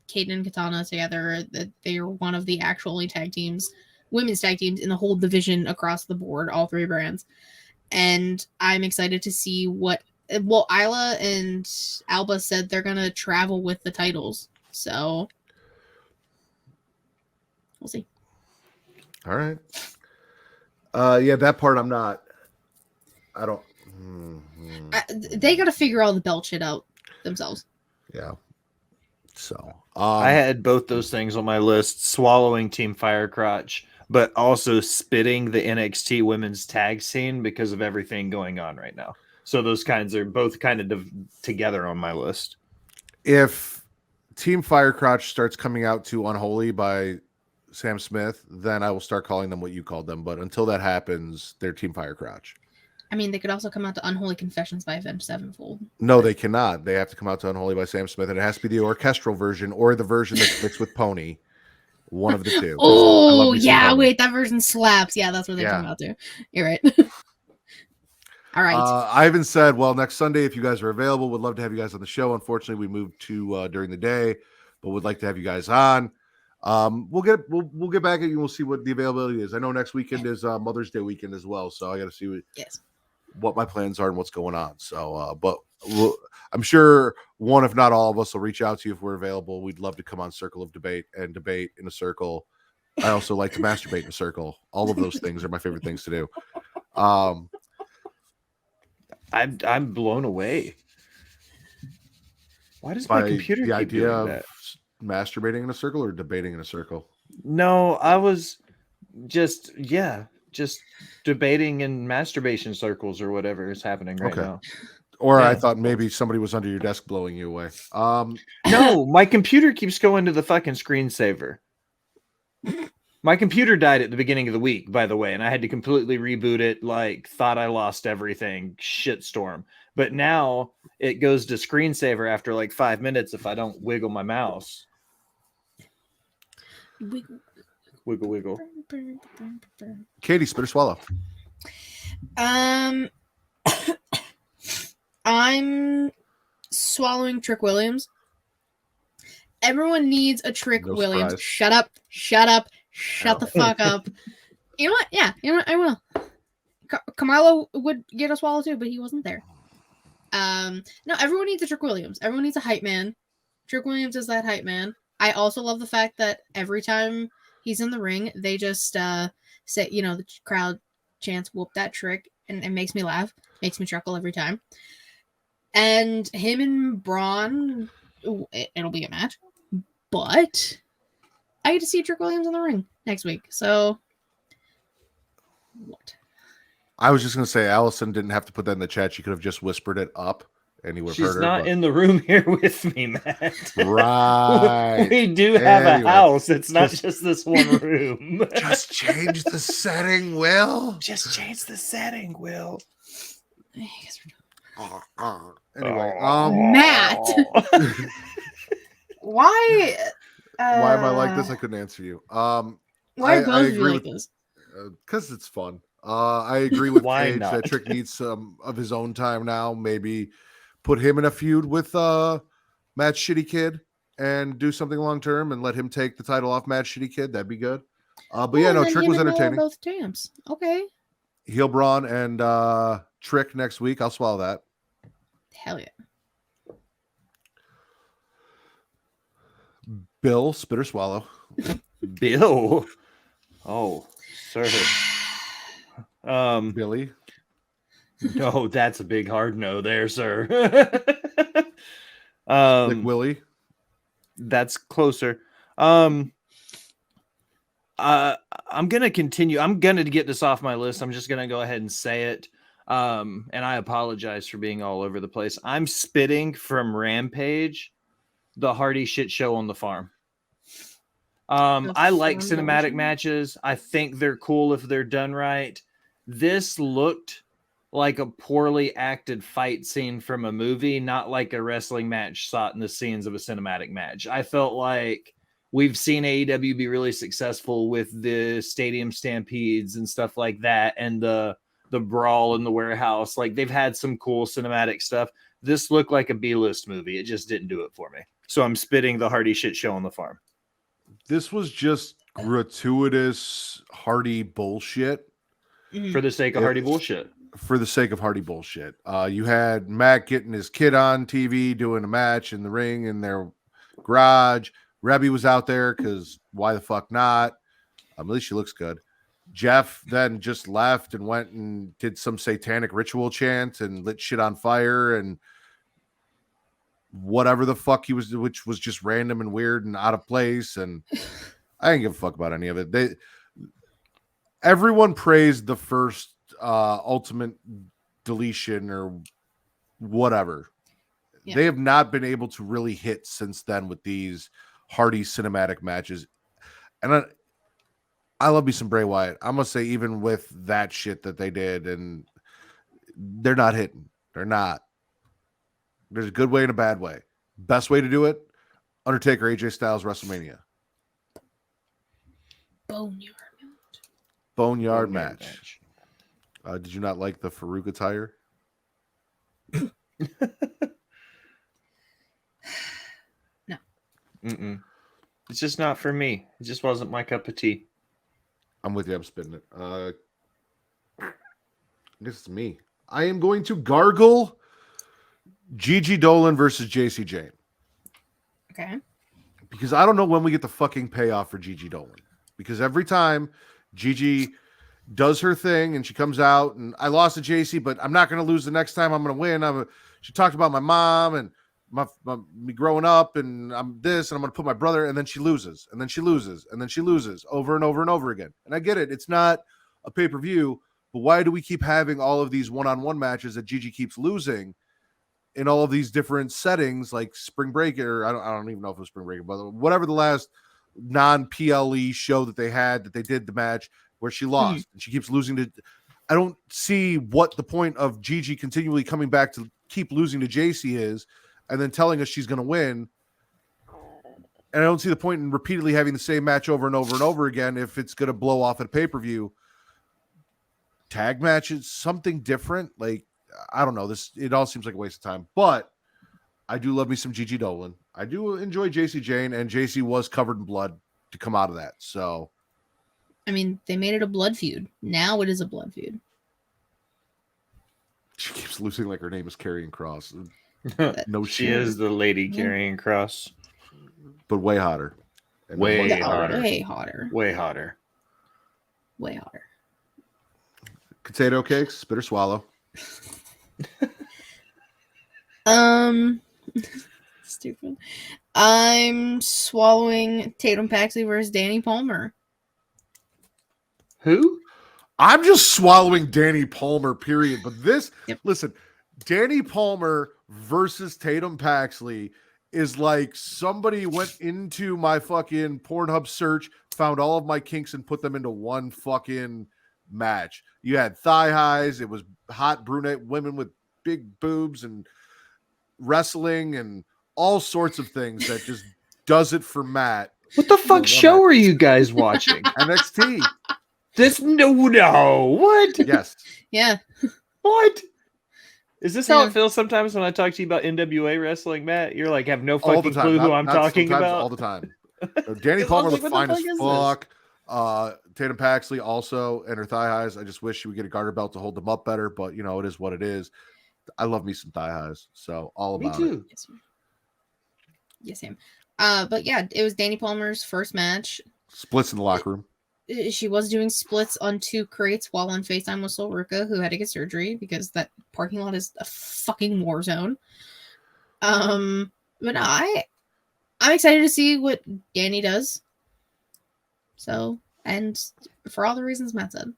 Kaden and Katana together. That they are one of the actual only tag teams, women's tag teams in the whole division across the board, all three brands. And I'm excited to see what. Well, Isla and Alba said they're gonna travel with the titles, so we'll see. All right. Yeah, that part I'm not. I don't. They got to figure all the belt shit out themselves. Yeah. So I had both those things on my list: swallowing Team Firecrotch, but also spitting the NXT women's tag scene because of everything going on right now. So those kinds are both kind of together on my list. If Team Firecrotch starts coming out to Unholy by Sam Smith, then I will start calling them what you called them. But until that happens, they're Team Firecrotch. I mean, they could also come out to Unholy Confessions by Avenged Sevenfold. No, they cannot. They have to come out to Unholy by Sam Smith, and it has to be the orchestral version or the version that's mixed with Pony. One of the two. Oh, yeah. Wait, that version slaps. Yeah, that's what they come out to. You're right. All right. Ivan said, well, next Sunday, if you guys are available, would love to have you guys on the show. Unfortunately, we moved to during the day, but would like to have you guys on. We'll get back at you. We'll see what the availability is. I know next weekend is Mother's Day weekend as well, so I got to see what my plans are and what's going on. So, but I'm sure one, if not all of us, will reach out to you if we're available. We'd love to come on Circle of Debate and debate in a circle. I also like to masturbate in a circle. All of those things are my favorite things to do. I'm blown away. Why does my computer the keep idea doing of that? Masturbating in a circle or debating in a circle? No, I was just debating in masturbation circles or whatever is happening right now. Or I thought maybe somebody was under your desk blowing you away. No, my computer keeps going to the fucking screensaver. My computer died at the beginning of the week, by the way, and I had to completely reboot it, thought I lost everything, shitstorm. But now it goes to screensaver after 5 minutes if I don't wiggle my mouse. Wiggle. Katie, spit or swallow? I'm swallowing Trick Williams. Everyone needs a Trick Williams. Surprise. Shut the fuck up. You know what? Yeah, you know what? I will. Kamala would get a swallow too, but he wasn't there. No, everyone needs a Trick Williams. Everyone needs a hype man. Trick Williams is that hype man. I also love the fact that every time he's in the ring, they just say, the crowd chants "whoop that trick," and it makes me laugh, makes me chuckle every time. And him and Braun, it'll be a match. But I get to see Trick Williams in the ring next week. So what? I was just gonna say Allison didn't have to put that in the chat. She could have just whispered it up, and he would have She's heard her. not in the room here with me, Matt. Right. We do have Anyway, a house. It's not just this one room. Just change the setting, Will. Just change the setting, Will. Anyway, Matt. Why? why am I like this? I couldn't answer you. Why I both of you agree like with- this? Because it's fun. I agree with Why Cage not? that Trick needs some of his own time now. Maybe put him in a feud with Matt Shitty Kid and do something long term and let him take the title off Matt Shitty Kid. That'd be good. But yeah, no, then Trick him was and Noah are entertaining. both champs. Okay. Heel Braun and Trick next week. I'll swallow that. Hell yeah. Bill, spit or swallow. Bill. Oh, sir. Billy. No, that's a big hard no there, sir. Slick Willie. That's closer. I'm gonna continue. I'm gonna get this off my list. I'm just gonna go ahead and say it. And I apologize for being all over the place. I'm spitting from Rampage, the Hardy shit show on the farm. I like farm cinematic version? matches. I think they're cool if they're done right. This looked like a poorly acted fight scene from a movie, not like a wrestling match shot in the scenes of a cinematic match. I felt like we've seen AEW be really successful with the stadium stampedes and stuff like that, and the brawl in the warehouse. Like, they've had some cool cinematic stuff. This looked like a B-list movie. It just didn't do it for me. So I'm spitting the Hardy shit show on the farm. This was just gratuitous Hardy bullshit. For the sake of Hardy bullshit. For the sake of Hardy bullshit. You had Matt getting his kid on TV doing a match in the ring in their garage. Rebby was out there because why the fuck not? At least she looks good. Jeff then just left and went and did some satanic ritual chant and lit shit on fire and whatever the fuck he was, which was just random and weird and out of place. And I didn't give a fuck about any of it. Everyone praised the first Ultimate Deletion or whatever. Yeah. They have not been able to really hit since then with these Hardy cinematic matches. And I love me some Bray Wyatt. I must say, even with that shit that they did, and they're not hitting. They're not. There's a good way and a bad way. Best way to do it, Undertaker, AJ Styles, WrestleMania. Boneyard match. Did you not like the Farouk attire? No. Mm-mm. It's just not for me. It just wasn't my cup of tea. I'm with you. I'm spitting it. This is me. I am going to gargle Gigi Dolan versus JC Jane. Okay. Because I don't know when we get the fucking payoff for Gigi Dolan. Because every time Gigi does her thing and she comes out and I lost to JC, but I'm not going to lose the next time. I'm going to win. She talked about my mom and me growing up and I'm this and I'm going to put my brother, and then she loses and then she loses and then she loses over and over and over again. And I get it. It's not a pay-per-view, but why do we keep having all of these one-on-one matches that Gigi keeps losing in all of these different settings, like Spring Break, or I don't even know if it was Spring Break, but whatever the last non-PLE show that they had, that they did the match where she lost and she keeps losing to. I don't see what the point of Gigi continually coming back to keep losing to JC is, and then telling us she's going to win. And I don't see the point in repeatedly having the same match over and over and over again if it's going to blow off at pay-per-view. Tag matches, something different. Like, I don't know. It all seems like a waste of time. But I do love me some Gigi Dolan. I do enjoy JC Jane, and JC was covered in blood to come out of that. So, I mean, they made it a blood feud. Now it is a blood feud. she keeps losing like her name is Karrion Kross. No She shit. is the lady carrying cross. But way hotter. And Way much hotter. Way hotter. Way hotter. Way hotter. Potato cakes, spit or swallow. Stupid. I'm swallowing Tatum Paxley versus Danny Palmer. Who? I'm just swallowing Danny Palmer, period. But this, Yep. listen, Danny Palmer versus Tatum Paxley is like somebody went into my fucking Pornhub search, found all of my kinks, and put them into one fucking match. You had thigh highs, it was hot brunette women with big boobs and wrestling and all sorts of things that just does it for Matt. What the fuck show are you guys watching? NXT. This no what? Yes. Yeah. What? Is this how Yeah. it feels sometimes when I talk to you about NWA wrestling, Matt? You're like, have no All the fucking time. clue who Not- I'm not talking sometimes, about? all the time. Danny I Palmer was looked like, what fine the as fuck is fuck. Tatum Paxley also, and her thigh highs. I just wish she would get a garter belt to hold them up better, but you know, it is what it is. I love me some thigh highs, so all Me about too. Yes, Sam. But yeah, it was Danny Palmer's first match. it. Splits in the locker room. She was doing splits on 2 crates while on FaceTime with Sol Ruka, who had to get surgery because that parking lot is a fucking war zone. But no, I'm excited to see what Danny does. So, and for all the reasons Matt said.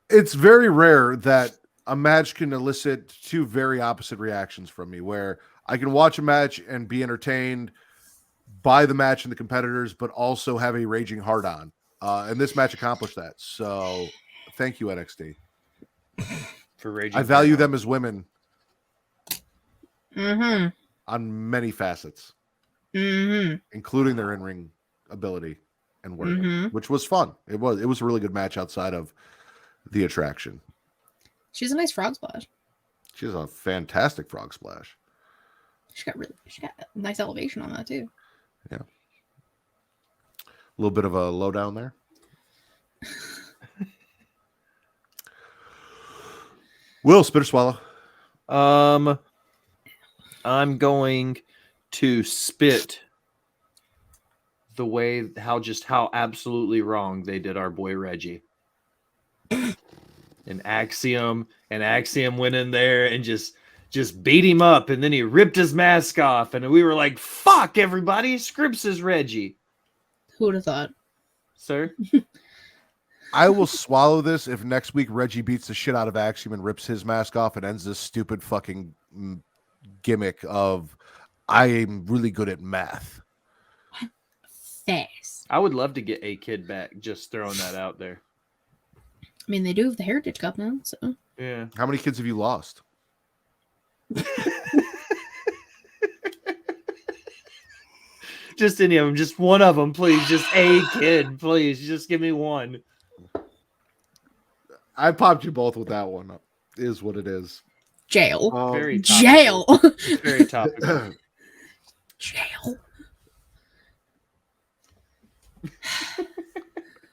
It's very rare that a match can elicit two very opposite reactions from me, where I can watch a match and be entertained by the match and the competitors, but also have a raging hard on. And this match accomplished that. So thank you, NXT. For raging, I value them as women Mm-hmm. on many facets, Mm-hmm. including their in-ring ability and work, Mhm. which was fun. It was a really good match outside of the attraction. She's a nice frog splash. She has a fantastic frog splash. She got a nice elevation on that too. A little bit of a lowdown there. Will, spit or swallow? I'm going to spit the way how absolutely wrong they did our boy Reggie. And Axiom went in there and just beat him up, and then he ripped his mask off, and we were like, fuck everybody, Scripps is Reggie. Who would have thought? Sir? I will swallow this if next week Reggie beats the shit out of Axiom and rips his mask off and ends this stupid fucking gimmick of I am really good at math. Fast. I would love to get a kid back, just throwing that out there. I mean, they do have the Heritage Cup now, so. Yeah. How many kids have you lost? Just any of them, just one of them, please. Just a kid, please. Just give me one. I popped you both with that one. Is what it is. Jail. Very Jail. Very topical. Jail.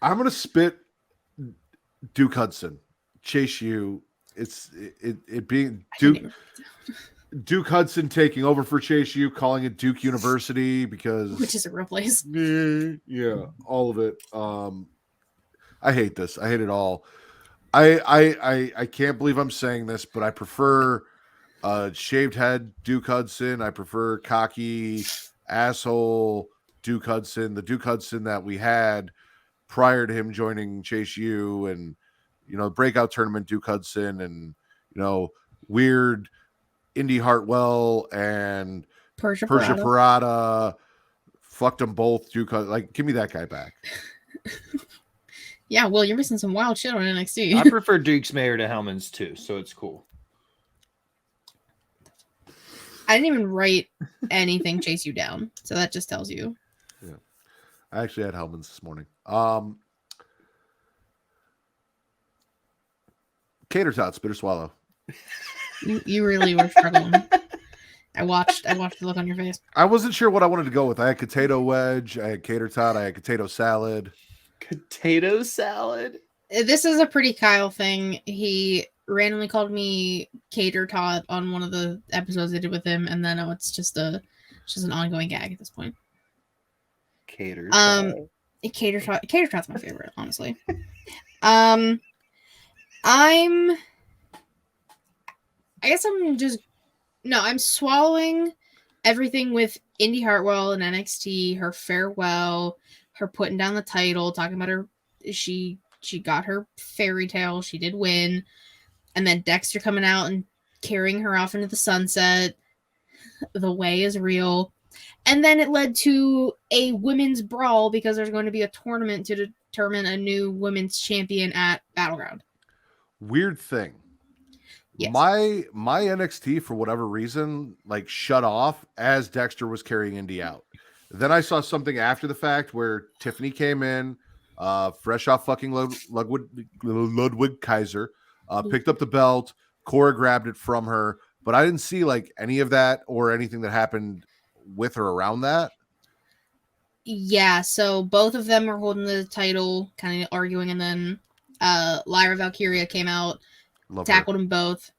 I'm gonna spit Duke Hudson. Chase you. It being Duke Hudson taking over for Chase U, calling it Duke University because Which is a real place. Yeah, all of it. I hate this. I hate it all. I can't believe I'm saying this, but I prefer shaved head Duke Hudson. I prefer cocky asshole Duke Hudson, the Duke Hudson that we had prior to him joining Chase U, and breakout tournament Duke Hudson, and weird Indy Hartwell and Persia Parada. Fucked them both. Duke Hudson. Like, give me that guy back. Yeah, well, you're missing some wild shit on NXT. I prefer Duke's Mayor to Hellman's too, so it's cool. I didn't even write anything chase you down, so that just tells you. Yeah, I actually had Hellman's this morning. Cater tot, spit or swallow. You really were struggling. I watched the look on your face. I wasn't sure what I wanted to go with. I had potato wedge, I had cater tot, I had potato salad. Potato salad? This is a pretty Kyle thing. He randomly called me Cater Tot on one of the episodes I did with him, and then it's just an ongoing gag at this point. Cater Cater Tot's my favorite, honestly. I'm swallowing everything with Indy Hartwell in NXT, her farewell, her putting down the title, talking about her, she got her fairy tale, she did win, and then Dexter coming out and carrying her off into the sunset. The way is real. And then it led to a women's brawl because there's going to be a tournament to determine a new women's champion at Battleground. Weird thing. Yes. My NXT, for whatever reason, like shut off as Dexter was carrying Indy out. Then I saw something after the fact where Tiffany came in, fresh off fucking Ludwig Kaiser, picked up the belt, Cora grabbed it from her, but I didn't see like any of that or anything that happened with her around that. Yeah, so both of them were holding the title, kind of arguing, and then Lyra Valkyria came out, tackled them both,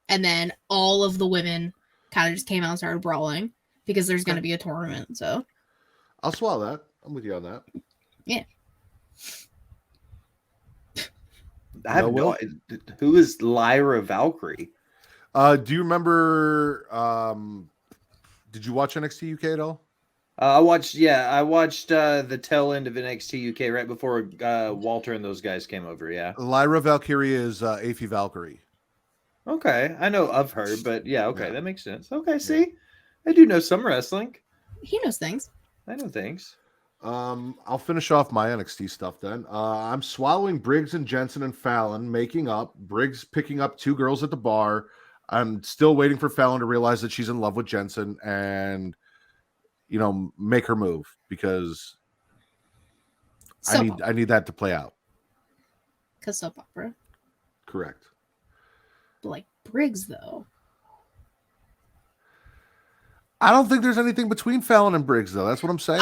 and then all of the women kind of just came out and started brawling because there's going to be a tournament. So I'll swallow that. I'm with you on that. Yeah. I have no idea. Who is Lyra Valkyrie? Do you remember? Did you watch NXT UK at all? I watched the tail end of NXT UK right before Walter and those guys came over. Yeah. Lyra Valkyria is Aphie Valkyrie. Okay, I know of her, but yeah, okay, that makes sense. Okay, see, I do know some wrestling. He knows things. I know things. I'll finish off my NXT stuff then. I'm swallowing Briggs and Jensen and Fallon, making up. Briggs picking up 2 girls at the bar. I'm still waiting for Fallon to realize that she's in love with Jensen and, you know, make her move because I need that to play out. Because soap opera. Correct. Like Briggs, though. I don't think there's anything between Fallon and Briggs, though. That's what I'm saying.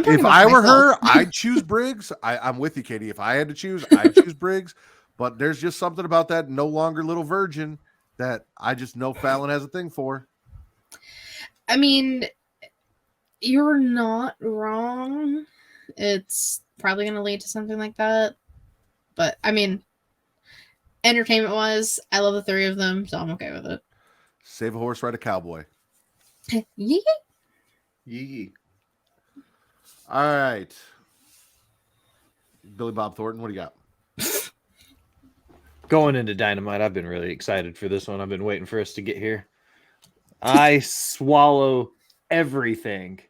If I were her, I'd choose Briggs. I'm with you, Katie. If I had to choose, I'd choose Briggs. But there's just something about that no longer little virgin that I just know Fallon has a thing for. I mean, you're not wrong. It's probably going to lead to something like that. But, I mean, entertainment-wise, I love the 3 of them, so I'm okay with it. Save a horse, ride a cowboy. Yee. Yee. All right. Billy Bob Thornton, what do you got? Going into Dynamite, I've been really excited for this one. I've been waiting for us to get here. I swallow everything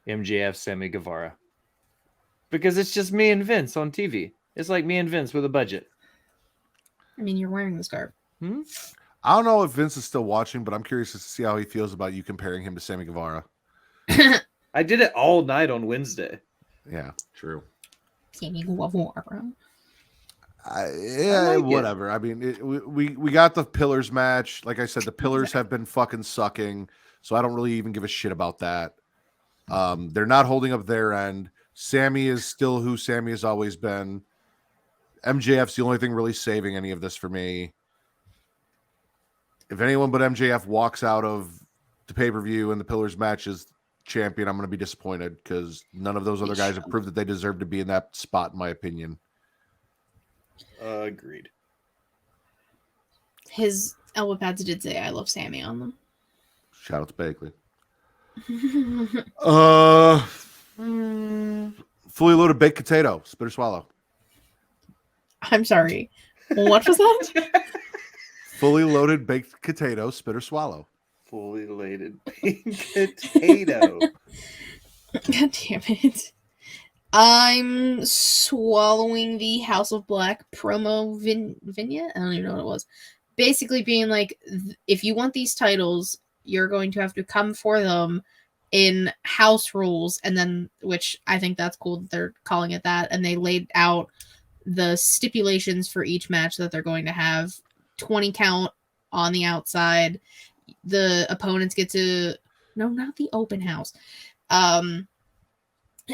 MJF Sammy Guevara. Because it's just me and Vince on TV. It's like me and Vince with a budget. I mean, you're wearing the scarf. I don't know if Vince is still watching, but I'm curious to see how he feels about you comparing him to Sammy Guevara. I did it all night on Wednesday. Yeah, true. Sammy Guevara. Whatever. I mean, we got the Pillars match. Like I said, the Pillars have been fucking sucking, so I don't really even give a shit about that. They're not holding up their end. Sammy is still who Sammy has always been. MJF's the only thing really saving any of this for me. If anyone but MJF walks out of the pay-per-view and the Pillars match is champion, I'm going to be disappointed because none of those other guys have proved that they deserve to be in that spot, in my opinion. Agreed. His elbow pads did say I love Sammy on them. Shout out to Bakley. Fully loaded baked potato, spit or swallow. I'm sorry. What was that? Fully loaded baked potato, spit or swallow. Fully loaded baked potato. God damn it. I'm swallowing the House of Black promo vignette. I don't even know what it was. Basically being like, if you want these titles, you're going to have to come for them in house rules. And then, which I think that's cool that they're calling it that. And they laid out the stipulations for each match that they're going to have. 20 count on the outside. The opponents get to... No, not the open house. The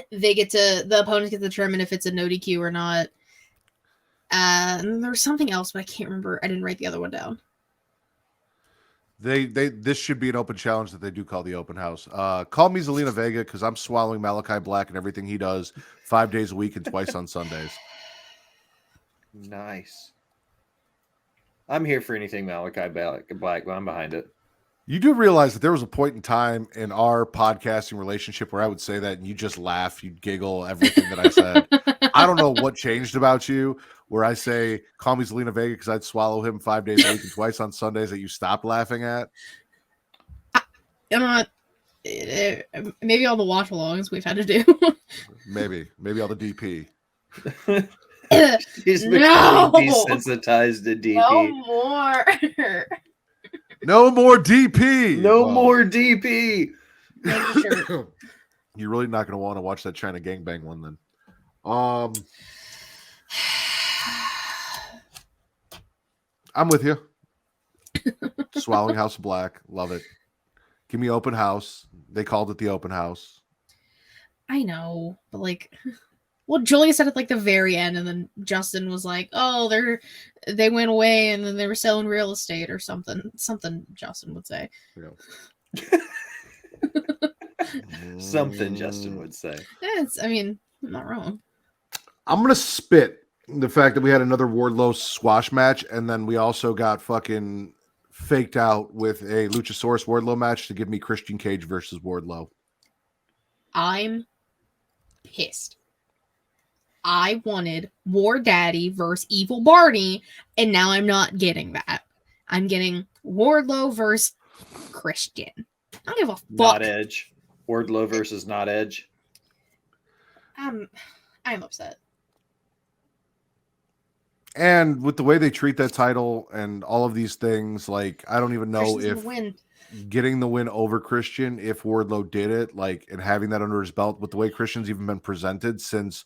opponents get to determine if it's a no DQ or not. And there's something else, but I can't remember. I didn't write the other one down. This should be an open challenge that they do call the open house. Call me Zelina Vega because I'm swallowing Malachi Black and everything he does 5 days a week and twice on Sundays. Nice. I'm here for anything Malachi Black, but I'm behind it. You do realize that there was a point in time in our podcasting relationship where I would say that and you just laugh, you'd giggle, everything that I said. I don't know what changed about you where I say, call me Zelina Vega because I'd swallow him 5 days a week and twice on Sundays that you stopped laughing at. I'm not. Maybe all the watch alongs we've had to do. Maybe all the DP. He's No! desensitized to DP. No more. No more DP. No more DP. Thank you, sure. You're really not going to want to watch that China gangbang one then. I'm with you. Swallowing House of Black. Love it. Give me open house. They called it the open house. I know, but like, well, Julia said at like the very end, and then Justin was like, "Oh, they went away, and then they were selling real estate or something." Something Justin would say. Something Justin would say. Yeah, I mean, I'm not wrong. I'm gonna spit the fact that we had another Wardlow squash match, and then we also got fucking faked out with a Luchasaurus Wardlow match to give me Christian Cage versus Wardlow. I'm pissed. I wanted War Daddy versus Evil Barney, and now I'm not getting that. I'm getting Wardlow versus Christian. I don't give a fuck. Not Edge. Wardlow versus not Edge. I'm upset. And with the way they treat that title and all of these things, like I don't even know Christian's if gonna win. getting the win over Christian, if Wardlow did it, like, and having that under his belt with the way Christian's even been presented since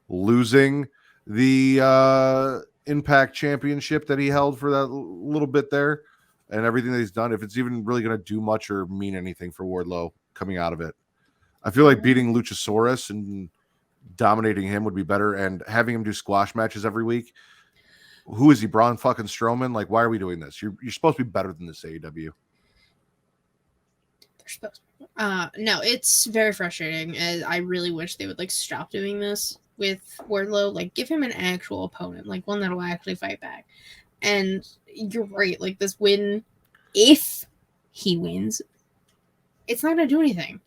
losing the Impact Championship that he held for that little bit there and everything that he's done, if it's even really going to do much or mean anything for Wardlow coming out of it. I feel like beating Luchasaurus and dominating him would be better, and having him do squash matches every week. Who is he, Braun fucking Strowman? Like, why are we doing this? You're supposed to be better than this, AEW. They're supposed to. No, it's very frustrating. I really wish they would like stop doing this with Wardlow. Like, give him an actual opponent, like one that'll actually fight back. And you're right, like this win, if he wins, it's not gonna do anything,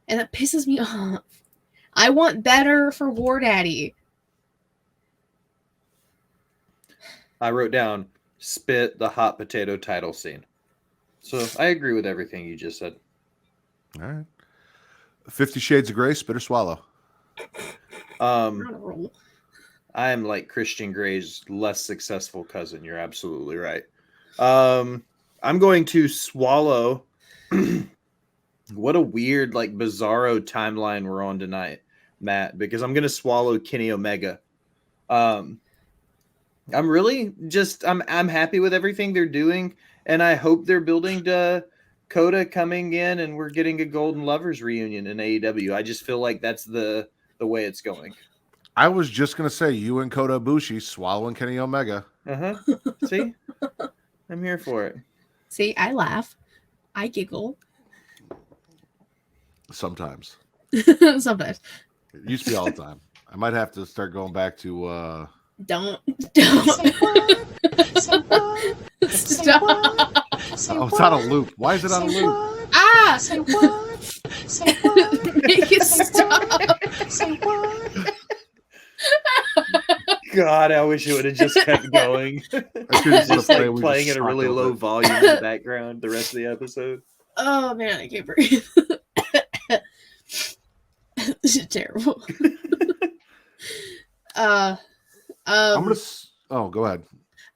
and that pisses me off. I want better for War Daddy. I wrote down spit the hot potato title scene. So I agree with everything you just said. All right. 50 Shades of Grey, spit or swallow? I'm on a roll. I'm like Christian Gray's less successful cousin. You're absolutely right. I'm going to swallow. What a weird, like, bizarro timeline we're on tonight, Matt, because I'm going to swallow Kenny Omega. I'm really just I'm happy with everything they're doing, and I hope they're building to Coda coming in and we're getting a Golden Lovers reunion in AEW. I just feel like that's the way it's going. I was just gonna say you and Kota Ibushi swallowing Kenny Omega. See, I'm here for it. See, I laugh, I giggle. Sometimes. Sometimes. It used to be all the time. I might have to start going back to Don't. Stop. Oh, it's on a loop. Why is it on a loop? Ah! Say what? Say what? Make it stop. Say what? God, I wish it would have just kept going. It's Just like playing at a really low volume in the background the rest of the episode. Oh man, I can't breathe. This is terrible. I'm gonna. Oh, go ahead.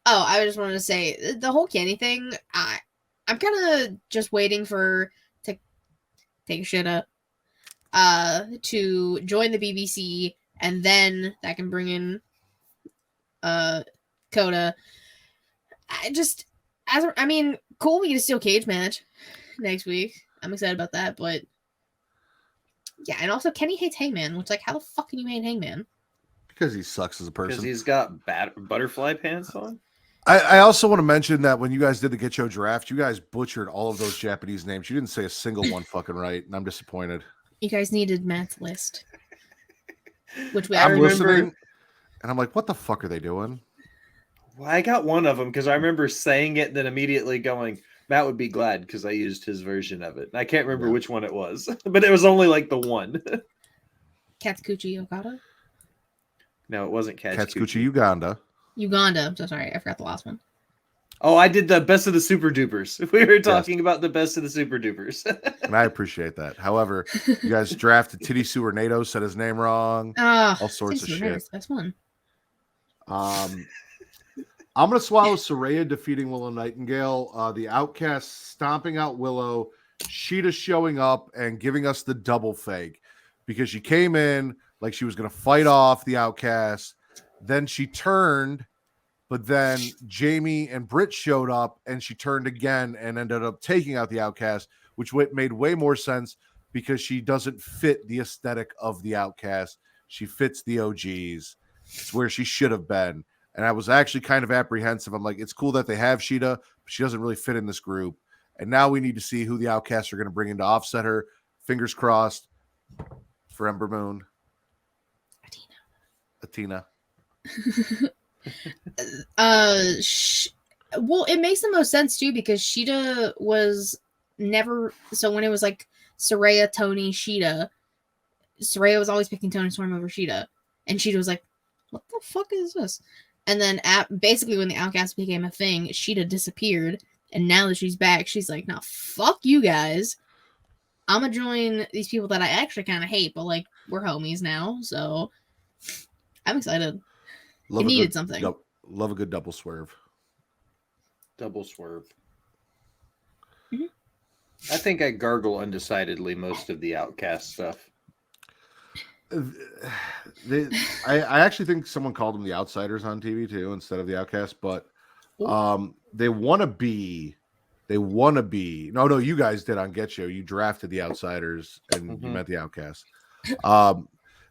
Oh, I just wanted to say the whole Kenny thing. I'm kind of just waiting for Takeshita to join the BBC, and then that can bring in Coda. I mean, cool. We get a steel cage match next week. I'm excited about that, but yeah, and also Kenny hates Hangman, which, like, how the fuck can you hate Hangman? Because he sucks as a person. Because he's got butterfly pants on. I also want to mention that when you guys did the Get Yo draft, you guys butchered all of those Japanese names. You didn't say a single one fucking right, and I'm disappointed. You guys needed Matt's list, which I'm remember. listening, and I'm like, what the fuck are they doing? Well, I got one of them because I remember saying it, then immediately going, Matt would be glad because I used his version of it. I can't remember Yeah. which one it was, but it was only like the one. Katsukuchi Okada? No, it wasn't Katsukuchi Uganda. Uganda. I'm so sorry. I forgot the last one. Oh, I did the best of the Super Dupers. We were talking about the best of the Super Dupers. And I appreciate that. However, you guys drafted Titty Sewer NATO, said his name wrong. All sorts of shit. That's one. I'm gonna swallow Saraya defeating Willow Nightingale. The Outcast stomping out Willow. Sheeta showing up and giving us the double fake because she came in like she was gonna fight off the Outcast. Then she turned, but then Jamie and Britt showed up and she turned again and ended up taking out the Outcast, which made way more sense because she doesn't fit the aesthetic of the Outcast. She fits the OGs. It's where she should have been. And I was actually kind of apprehensive. I'm like, it's cool that they have Sheeta, but she doesn't really fit in this group. And now we need to see who the Outcasts are going to bring in to offset her. Fingers crossed for Ember Moon. Athena. Well, it makes the most sense too because Sheeta was never so when it was like Saraya, Tony, Sheeta, Saraya was always picking Tony Storm over Sheeta, and Sheeta was like, "What the fuck is this?" And then basically when the Outcast became a thing, Sheeta disappeared, and now that she's back, she's like, "Nah, fuck you guys. I'm gonna join these people that I actually kind of hate, but like we're homies now." So I'm excited. Love it needed something. Love a good double swerve. Double swerve. Mm-hmm. I think I gargle undecidedly most of the Outcast stuff. I actually think someone called them the Outsiders on TV too instead of the Outcast, but they want to be. No, you guys did on Get You. You drafted the Outsiders and you met the Outcasts.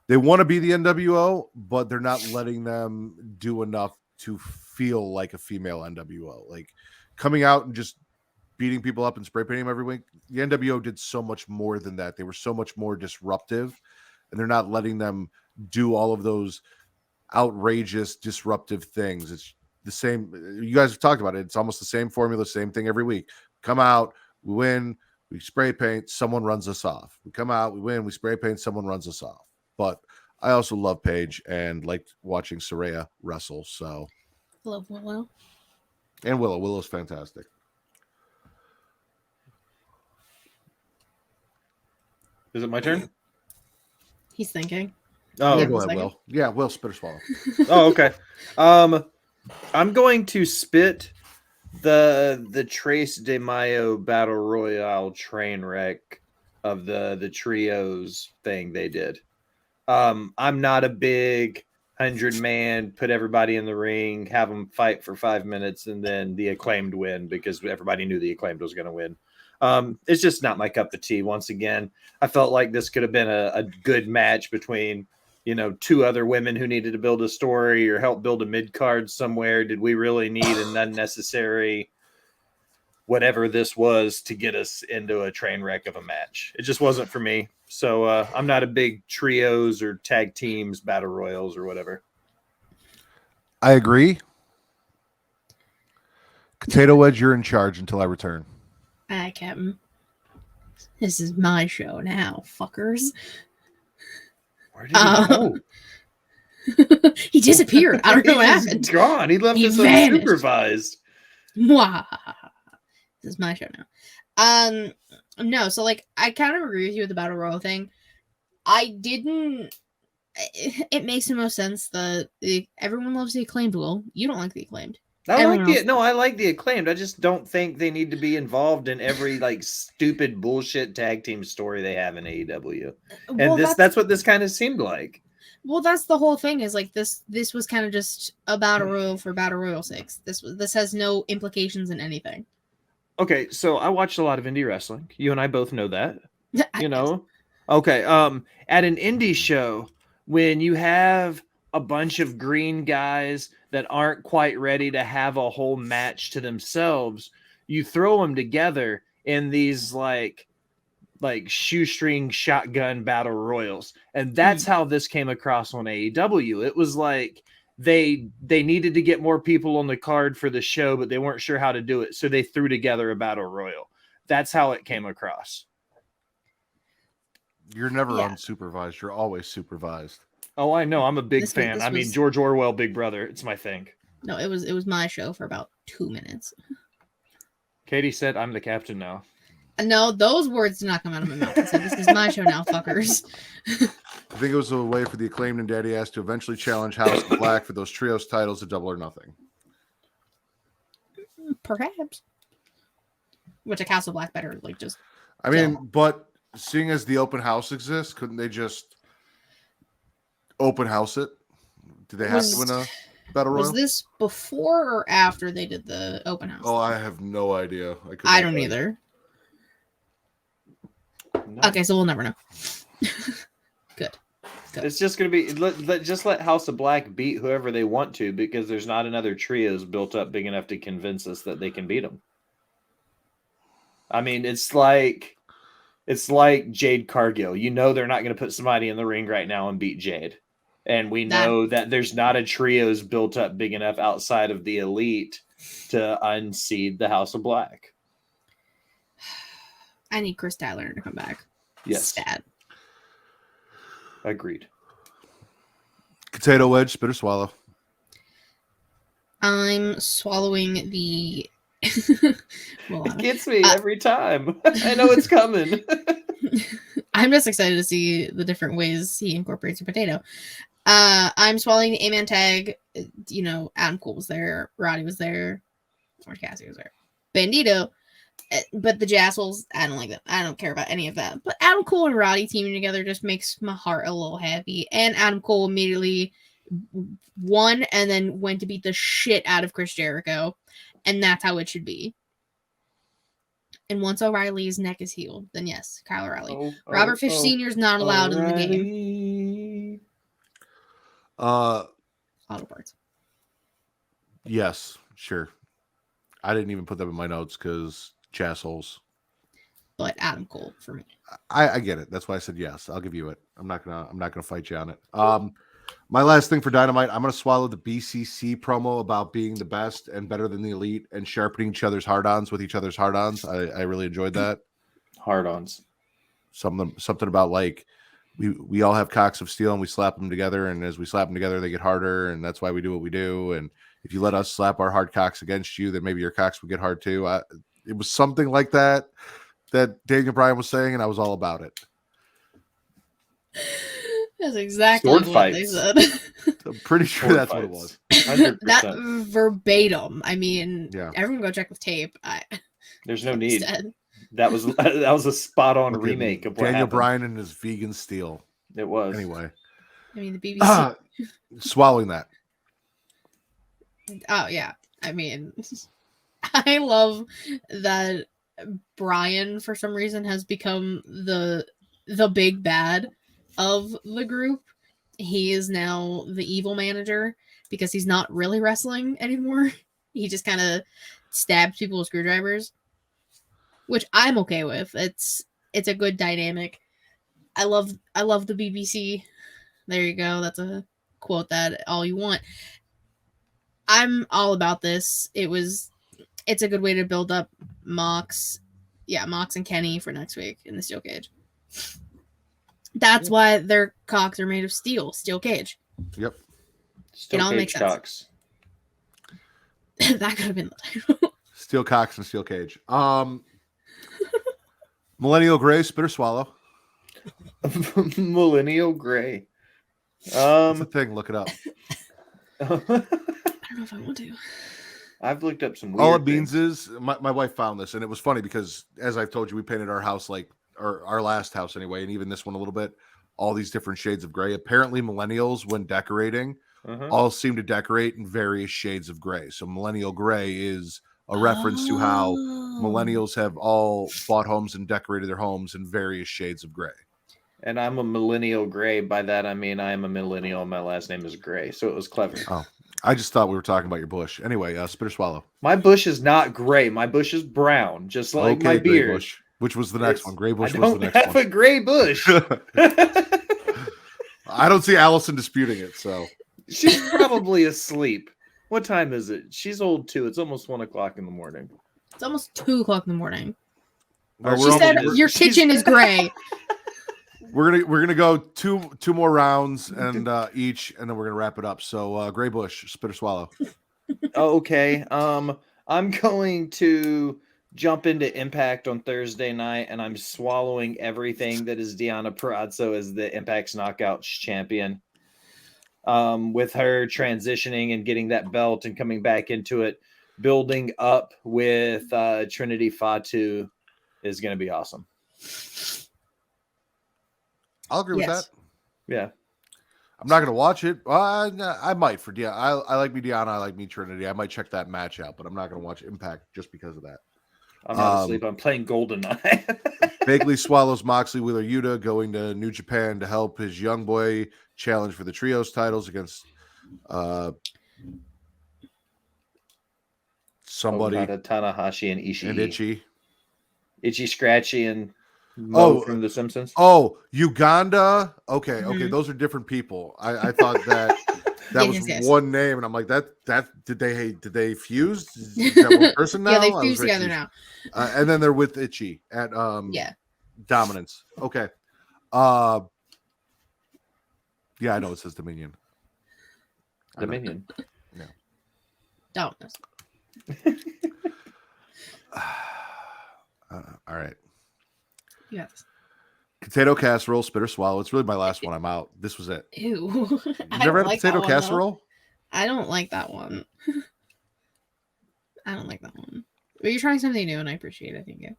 They want to be the NWO, but they're not letting them do enough to feel like a female NWO. Like coming out and just beating people up and spray painting them every week. The NWO did so much more than that. They were so much more disruptive, and they're not letting them do all of those outrageous, disruptive things. It's the same. You guys have talked about it. It's almost the same formula, same thing every week. Come out, we win, we spray paint, someone runs us off. We come out, we win, we spray paint, someone runs us off. But I also love Paige and liked watching Saraya wrestle. So Love Willow. And Willow. Willow's fantastic. Is it my turn? He's thinking. Oh, yeah, go ahead, Will. Yeah, Will, spit or swallow. Oh, okay. I'm going to spit the Trace de Mayo Battle Royale train wreck of the trios thing they did. I'm not a big 100-man, put everybody in the ring, have them fight for 5 minutes, and then the Acclaimed win because everybody knew the Acclaimed was going to win. It's just not my cup of tea. Once again, I felt like this could have been a good match between, two other women who needed to build a story or help build a mid-card somewhere. Did we really need an unnecessary whatever this was to get us into a train wreck of a match? It just wasn't for me. So I'm not a big trios or tag teams, battle royals or whatever. I agree. Potato Wedge, you're in charge until I return. All right, Captain. This is my show now, fuckers. Where did he go? He disappeared. I don't know what He's happened. gone. He left He us vanished. unsupervised. Mwah. This is my show now. No, so like I kind of agree with you with the battle royal thing. It makes the most sense that everyone loves the Acclaimed. Will you don't like the Acclaimed? I like the Acclaimed. I just don't think they need to be involved in every stupid bullshit tag team story they have in AEW. And that's what this kind of seemed like. Well, that's the whole thing. Is like this was kind of just a battle royal for battle royal sakes. This has no implications in anything. Okay, so I watched a lot of indie wrestling. You and I both know that. I Okay. At an indie show, when you have a bunch of green guys that aren't quite ready to have a whole match to themselves, you throw them together in these like shoestring shotgun battle royals. And that's how this came across on AEW. It was like they needed to get more people on the card for the show, but they weren't sure how to do it, so they threw together a battle royal. That's how it came across. You're never unsupervised. You're always supervised. Oh, I know. I'm a big fan. I mean, George Orwell, Big Brother. It's my thing. No, it was my show for about 2 minutes. Katie said, "I'm the captain now." No, those words did not come out of my mouth. I said, "This is my show now, fuckers." I think it was a way for the Acclaimed and Daddy Ass to eventually challenge House of Black for those trios titles at Double or Nothing. Perhaps. Which a House of Black better like just. I mean, but seeing as the open house exists, couldn't they just open house it? Do they have to win a battle royal? Was this before or after they did the open house? Oh, I have no idea. I don't either. No. Okay, so we'll never know. Good. It's just going to be let House of Black beat whoever they want to, because there's not another trios built up big enough to convince us that they can beat them. I mean, it's like Jade Cargill. You know they're not going to put somebody in the ring right now and beat Jade. And we know that there's not a trios built up big enough outside of the Elite to unseed the House of Black. I need Chris Tyler to come back. Yes. Stat. Agreed. Potato wedge, spit or swallow. I'm swallowing the. It gets me every time. I know it's coming. I'm just excited to see the different ways he incorporates a potato. I'm swallowing the A-Man tag. You know, Adam Cole was there. Roddy was there. Orange Cassidy was there. Bandito. But the Jazzles, I don't like them. I don't care about any of that. But Adam Cole and Roddy teaming together just makes my heart a little happy. And Adam Cole immediately won and then went to beat the shit out of Chris Jericho. And that's how it should be. And once O'Reilly's neck is healed, then yes, Kyle O'Reilly. Robert Fish Sr. is not allowed in the game. Auto parts. Yes, sure. I didn't even put them in my notes because jassholes. But Adam Cole for me. I get it. That's why I said yes. I'll give you it. I'm not gonna fight you on it. My last thing for Dynamite, I'm gonna swallow the BCC promo about being the best and better than the Elite and sharpening each other's hard-ons with each other's hard-ons. I really enjoyed that. Hard-ons. Something about like we all have cocks of steel and we slap them together, and as we slap them together, they get harder, and that's why we do what we do. And if you let us slap our hard cocks against you, then maybe your cocks would get hard too. It was something like that Daniel Bryan was saying, and I was all about it. That's exactly Sword what fights. they said. I'm pretty sure Sword that's fights. what it was. 100%. That verbatim. I mean, Yeah. everyone go check with tape. There's no need. Instead. That was a spot on remake of what Daniel happened. Bryan and his vegan steel. It was. Anyway, I mean, the BBC. swallowing that. Oh yeah. I mean, I love that Brian for some reason has become the big bad of the group. He is now the evil manager because he's not really wrestling anymore. He just kind of stabs people with screwdrivers, which I'm okay with. It's a good dynamic. I love the BBC. There you go. That's a quote that all you want. I'm all about this. It's a good way to build up Mox and Kenny for next week in the steel cage. That's why their cocks are made of steel cage. Yep. Still It all cage makes sense. cocks. That could have been the title. Steel cocks and steel cage. Millennial Gray, spit or swallow. Millennial Gray. It's a thing. Look it up. I don't know if I want to. I've looked up some weird All it means things. is my wife found this, and it was funny because, as I've told you, we painted our house or our last house anyway, and even this one a little bit, all these different shades of gray. Apparently, millennials, when decorating, all seem to decorate in various shades of gray. So millennial gray is a reference to how millennials have all bought homes and decorated their homes in various shades of gray. And I'm a millennial Gray. By that, I mean I am a millennial and my last name is Gray. So it was clever. Oh, I just thought we were talking about your bush. Anyway, spit or swallow. My bush is not gray. My bush is brown, just like my Gray beard. Bush, which was the next one. Gray Bush I was the don't next have one. a gray bush. I don't see Allison disputing it. So She's probably asleep. What time is it? She's old too. It's almost 1 o'clock in the morning. It's almost 2 o'clock in the morning. Well, She said your kitchen is gray. We're gonna go two more rounds and each, and then we're gonna wrap it up. So Gray Bush, spit or swallow. Okay. I'm going to jump into Impact on Thursday night, and I'm swallowing everything that is Deonna Purrazzo as the Impact's Knockouts champion. With her transitioning and getting that belt and coming back into it, building up with Trinity Fatu is going to be awesome. I'll agree with that. Yeah. I'm not going to watch it. I might for Deonna. I like me Deonna. I like me Trinity. I might check that match out, but I'm not going to watch Impact just because of that. I'm not asleep. I'm playing GoldenEye. Bagley swallows Moxley, Wheeler Yuta going to New Japan to help his young boy challenge for the trios titles against somebody. Okada, Tanahashi, and Ishii. And Itchy. Itchy, Scratchy, and Mo from The Simpsons. Oh, Uganda. Okay, those are different people. I thought that was one name, and I'm like, that did they fuse? Is that one person now? Yeah, they fused together now. And then they're with Itchy at Dominance. Okay. Yeah, I know it says Dominion. Dominion. Yeah. Dominance. All right. You got this. Potato casserole, spit or swallow. It's really my last one. I'm out. This was it. Ew. You never had a potato casserole? I don't like that one. I don't like that one. But you're trying something new, and I appreciate it. Thank you.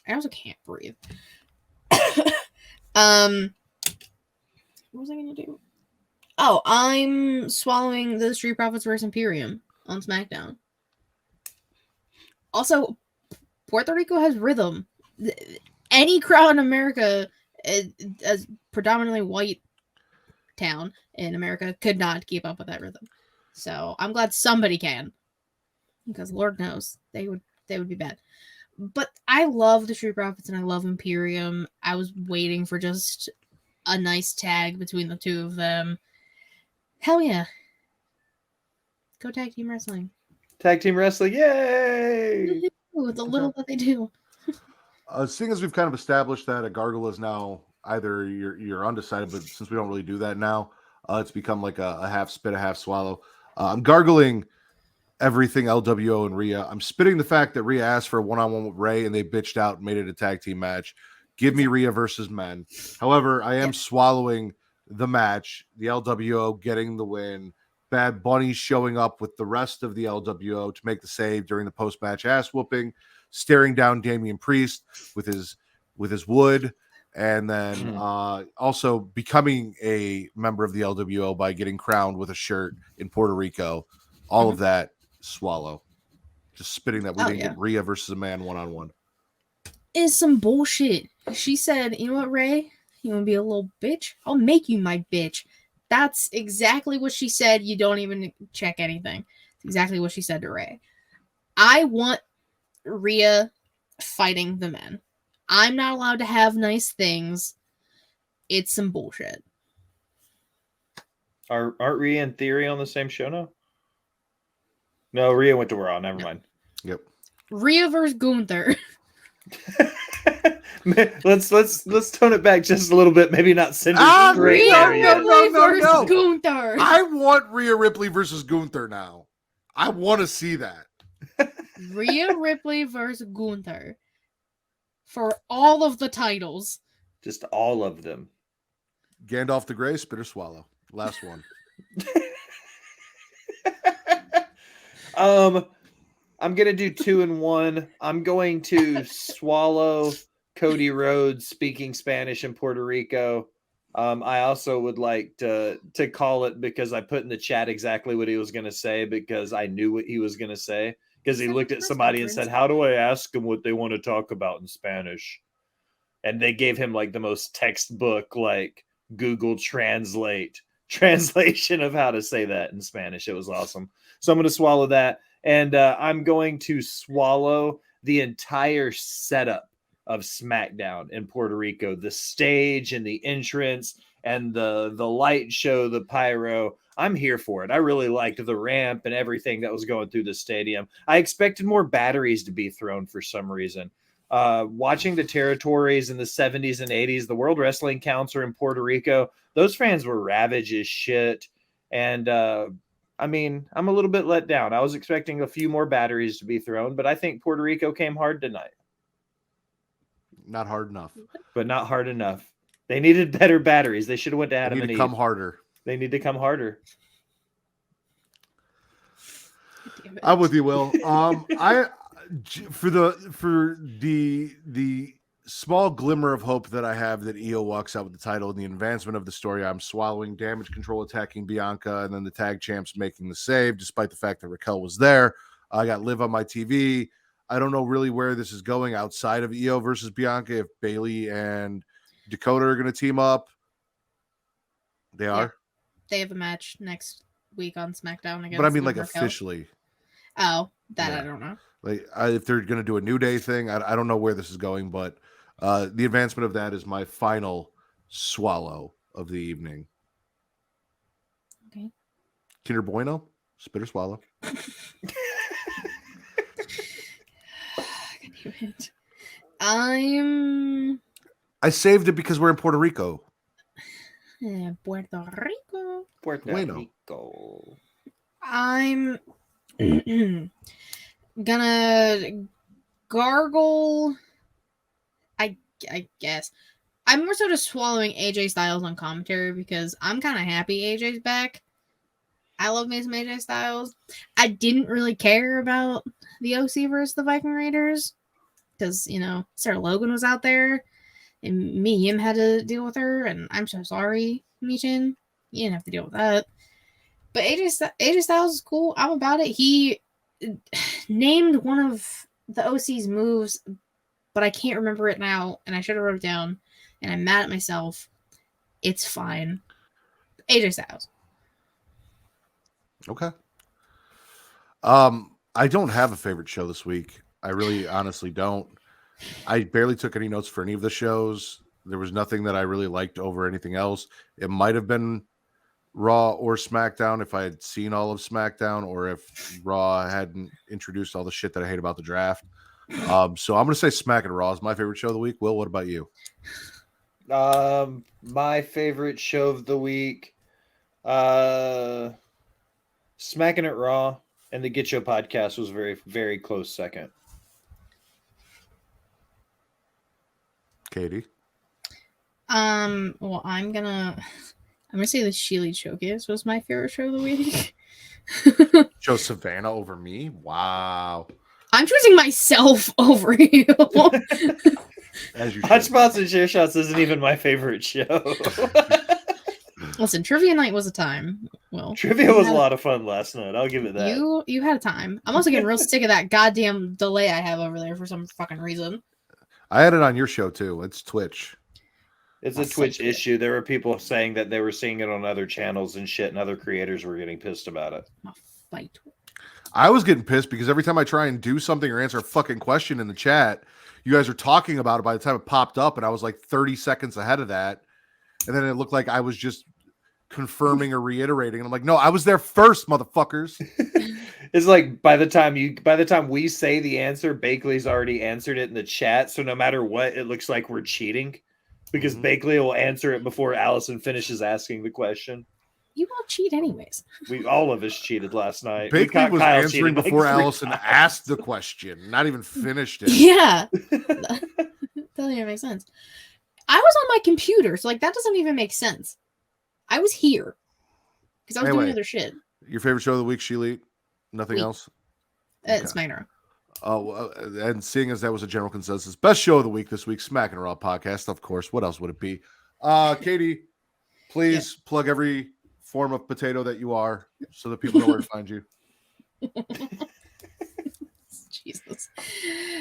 I also can't breathe. What was I gonna do? Oh, I'm swallowing the Street Profits versus Imperium on SmackDown. Also, Puerto Rico has rhythm. Any crowd in America, as predominantly white town in America, could not keep up with that rhythm. So I'm glad somebody can, because Lord knows they would be bad. But I love the Street Profits and I love Imperium. I was waiting for just a nice tag between the two of them. Hell yeah. Go tag team wrestling. Tag team wrestling, yay! Ooh, the little that they do. Seeing as we've kind of established that a gargle is now either you're undecided, but since we don't really do that now, it's become like a half spit, a half swallow. I'm gargling everything LWO and Rhea. I'm spitting the fact that Rhea asked for a one-on-one with Ray and they bitched out and made it a tag team match. Give me Rhea versus men. However, I am swallowing the match, the LWO getting the win, Bad Bunny showing up with the rest of the LWO to make the save during the post-match ass whooping, staring down Damian Priest with his wood, and then also becoming a member of the LWO by getting crowned with a shirt in Puerto Rico. All of that swallow. Just spitting that we didn't get Rhea versus a man one-on-one. Is some bullshit. She said, you know what, Ray? You want to be a little bitch? I'll make you my bitch. That's exactly what she said. You don't even check anything. It's exactly what she said to Ray. I want Rhea fighting the men. I'm not allowed to have nice things. It's some bullshit. Aren't Rhea and Theory on the same show now? No, Rhea went to Raw. Never mind. Yep. Rhea versus Gunther. let's tone it back just a little bit. Maybe not send it straight. Rhea Ripley versus Gunther. I want Rhea Ripley versus Gunther now. I want to see that. Rhea Ripley versus Gunther for all of the titles. Just all of them. Gandalf the Grey, spit or swallow. Last one. I'm gonna do 2 and 1. I'm going to swallow Cody Rhodes speaking Spanish in Puerto Rico. I also would like to call it because I put in the chat exactly what he was gonna say because I knew what he was gonna say because he looked at somebody and said, "How do I ask them what they want to talk about in Spanish?" And they gave him like the most textbook like Google translation of how to say that in Spanish. It was awesome. So I'm going to swallow that. And I'm going to swallow the entire setup of SmackDown in Puerto Rico, the stage and the entrance and the light show, the pyro. I'm here for it. I really liked the ramp and everything that was going through the stadium. I expected more batteries to be thrown for some reason. Watching the territories in the 70s and 80s, the World Wrestling Council in Puerto Rico, those fans were ravaged as shit. And I mean, I'm a little bit let down. I was expecting a few more batteries to be thrown, but I think Puerto Rico came hard tonight. Not hard enough. But not hard enough. They needed better batteries. They should have went to Adam and Eve. Come harder. They need to come harder. I'm with you, Will. For the small glimmer of hope that I have that Io walks out with the title and the advancement of the story, I'm swallowing Damage Control attacking Bianca and then the tag champs making the save, despite the fact that Raquel was there. I got Liv on my TV. I don't know really where this is going outside of Io versus Bianca. If Bayley and Dakota are going to team up, they are. They have a match next week on SmackDown against. But I mean, like Raquel. officially. Oh, that Yeah. I don't know. Like if they're going to do a New Day thing, I don't know where this is going, but the advancement of that is my final swallow of the evening. Okay. Kinder Bueno, spit or swallow. God damn it. I saved it because we're in Puerto Rico. Puerto Rico. Puerto Bueno. Rico. I'm gonna gargle. I guess I'm more so just swallowing AJ Styles on commentary because I'm kind of happy AJ's back. I love me some AJ Styles. I didn't really care about the OC versus the Viking Raiders because Sarah Logan was out there and Miyim had to deal with her, and I'm so sorry, Michin. You didn't have to deal with that. But AJ Styles is cool. I'm about it. He named one of the OC's moves, but I can't remember it now, and I should have wrote it down, and I'm mad at myself. It's fine. AJ Styles. Okay. I don't have a favorite show this week. I really honestly don't. I barely took any notes for any of the shows. There was nothing that I really liked over anything else. It might have been Raw or SmackDown if I had seen all of SmackDown, or if Raw hadn't introduced all the shit that I hate about the draft. So I'm going to say Smackin' It Raw is my favorite show of the week. Will, what about you? My favorite show of the week, Smackin' It Raw, and the Get Yo podcast was very, very close second. Katie? Well, I'm gonna say the Sheely Showcase was my favorite show of the week. Joe Savannah over me? Wow. I'm choosing myself over you. As you Hot should. Spots and Share Shots isn't even my favorite show. Listen, trivia night was a time. Well, Trivia was a lot of fun last night. I'll give it that. You had a time. I'm also getting real sick of that goddamn delay I have over there for some fucking reason. I had it on your show too. It's Twitch. It's a Twitch issue. There were people saying that they were seeing it on other channels and shit, and other creators were getting pissed about it. My fight. I was getting pissed because every time I try and do something or answer a fucking question in the chat, you guys are talking about it by the time it popped up, and I was like 30 seconds ahead of that. And then it looked like I was just confirming or reiterating. And I'm like, no, I was there first, motherfuckers. It's like by the time we say the answer, Bakley's already answered it in the chat. So no matter what, it looks like we're cheating because Bakley will answer it before Allison finishes asking the question. You all cheat anyways. All of us cheated last night. Bakley was Kyle answering cheated like before 3 Allison times. asked the question, not even finished it. Yeah. That doesn't even make sense. I was on my computer, so like that doesn't even make sense. I was here because I was doing Anyway. other shit. Your favorite show of the week, Sheely? Nothing Week. else? It's Minor. And seeing as that was a general consensus, best show of the week this week, Smackin' It Raw Podcast, of course. What else would it be? Katie, please plug every form of potato that you are so that people know where to find you. Jesus.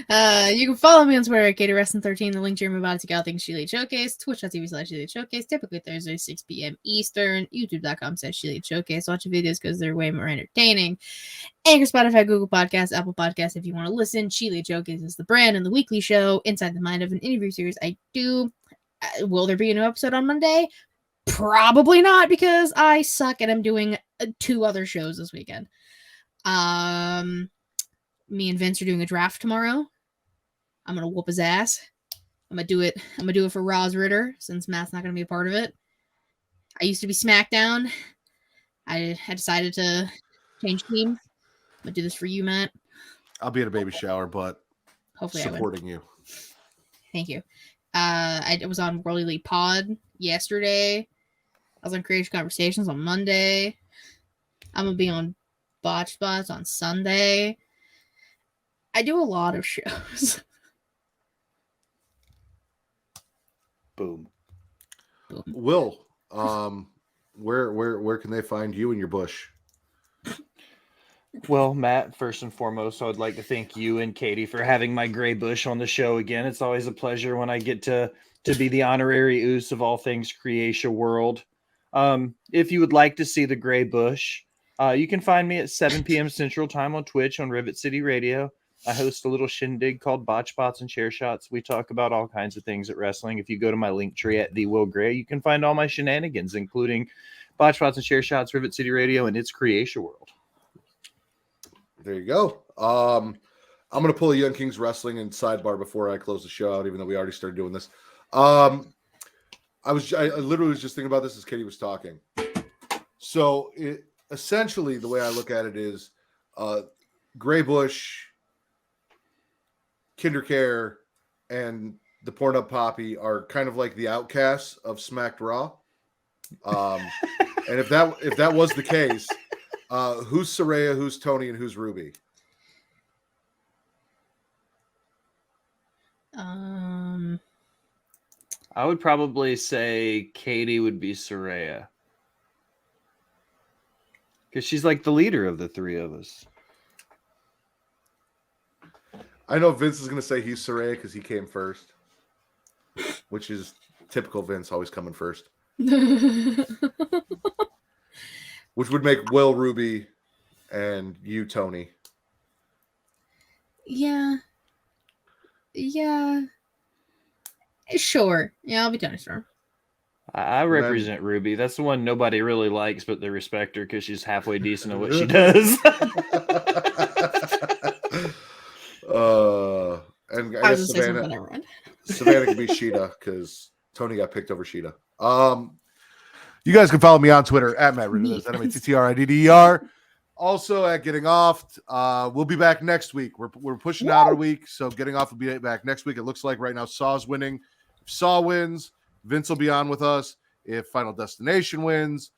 You can follow me on Twitter at GatorWrestling13. The link to your about to go things Sheely Showcase, twitch.tv/Sheely Showcase, typically Thursday, 6 p.m. Eastern, youtube.com/Sheely Showcase. Watch the videos because they're way more entertaining. Anchor, Spotify, Google Podcasts, Apple Podcasts. If you want to listen, Sheely Showcase is the brand and the weekly show inside the mind of an interview series I do. Will there be a new episode on Monday? Probably not, because I suck and I'm doing 2 other shows this weekend. Me and Vince are doing a draft tomorrow. I'm gonna whoop his ass. I'm gonna do it for Roz Ritter, since Matt's not gonna be a part of it. I used to be SmackDown. I decided to change teams. I'm gonna do this for you, Matt. I'll be at a baby shower, but Hopefully I win. supporting you. Thank you. I was on World Elite Pod yesterday. I was on Creative Conversations on Monday. I'm gonna be on Botch Spots on Sunday. I do a lot of shows. Boom. Will, where can they find you in your bush? Well, Matt, first and foremost, I would like to thank you and Katie for having my gray bush on the show again. It's always a pleasure when I get to be the honorary oos of all things Creatia World. If you would like to see the gray bush, you can find me at 7 p.m. Central Time on Twitch on Rivet City Radio. I host a little shindig called Botch Spots and Chair Shots. We talk about all kinds of things at wrestling. If you go to my link tree at The Will Gray, you can find all my shenanigans, including Botch Spots and Chair Shots, Rivet City Radio, and its Creatia World. There you go. I'm going to pull a Young Kings Wrestling and sidebar before I close the show out, even though we already started doing this. I literally was just thinking about this as Katie was talking. So essentially the way I look at it is Gray Bush, Kindercare, and the Pornhub Poppy are kind of like the outcasts of Smacked Raw. And if that was the case, who's Saraya, who's Tony, and who's Ruby? I would probably say Katie would be Saraya. Because she's like the leader of the three of us. I know Vince is going to say he's Saraya because he came first, which is typical Vince, always coming first. Which would make Will Ruby and you Tony. Yeah. Sure. Yeah, I'll be Tony Storm. I represent Ruby. That's the one nobody really likes, but they respect her because she's halfway decent at what she does. And I guess Savannah can be Sheeta because Tony got picked over Sheeta. You guys can follow me on Twitter at Matt Ritter. That's MATTRIDDER. Also at Getting Off. We'll be back next week. We're pushing out a week, so Getting Off will be back next week. It looks like right now Saw's winning. If Saw wins, Vince will be on with us. If Final Destination wins,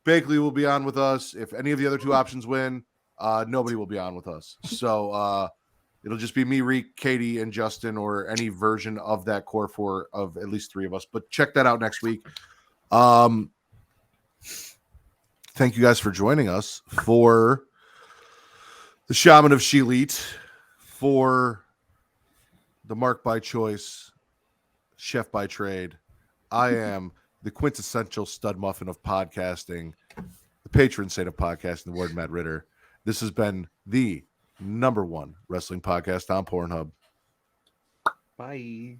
Bakley will be on with us. If any of the other two options win, nobody will be on with us. So it'll just be me, Reek, Katie, and Justin, or any version of that core four of at least three of us. But check that out next week. Thank you guys for joining us for the Shaman of Sheelite, for the Mark by Choice, Chef by Trade. I am the quintessential stud muffin of podcasting, the patron saint of podcasting, the Warden Matt Ritter. This has been the #1 wrestling podcast on Pornhub. Bye.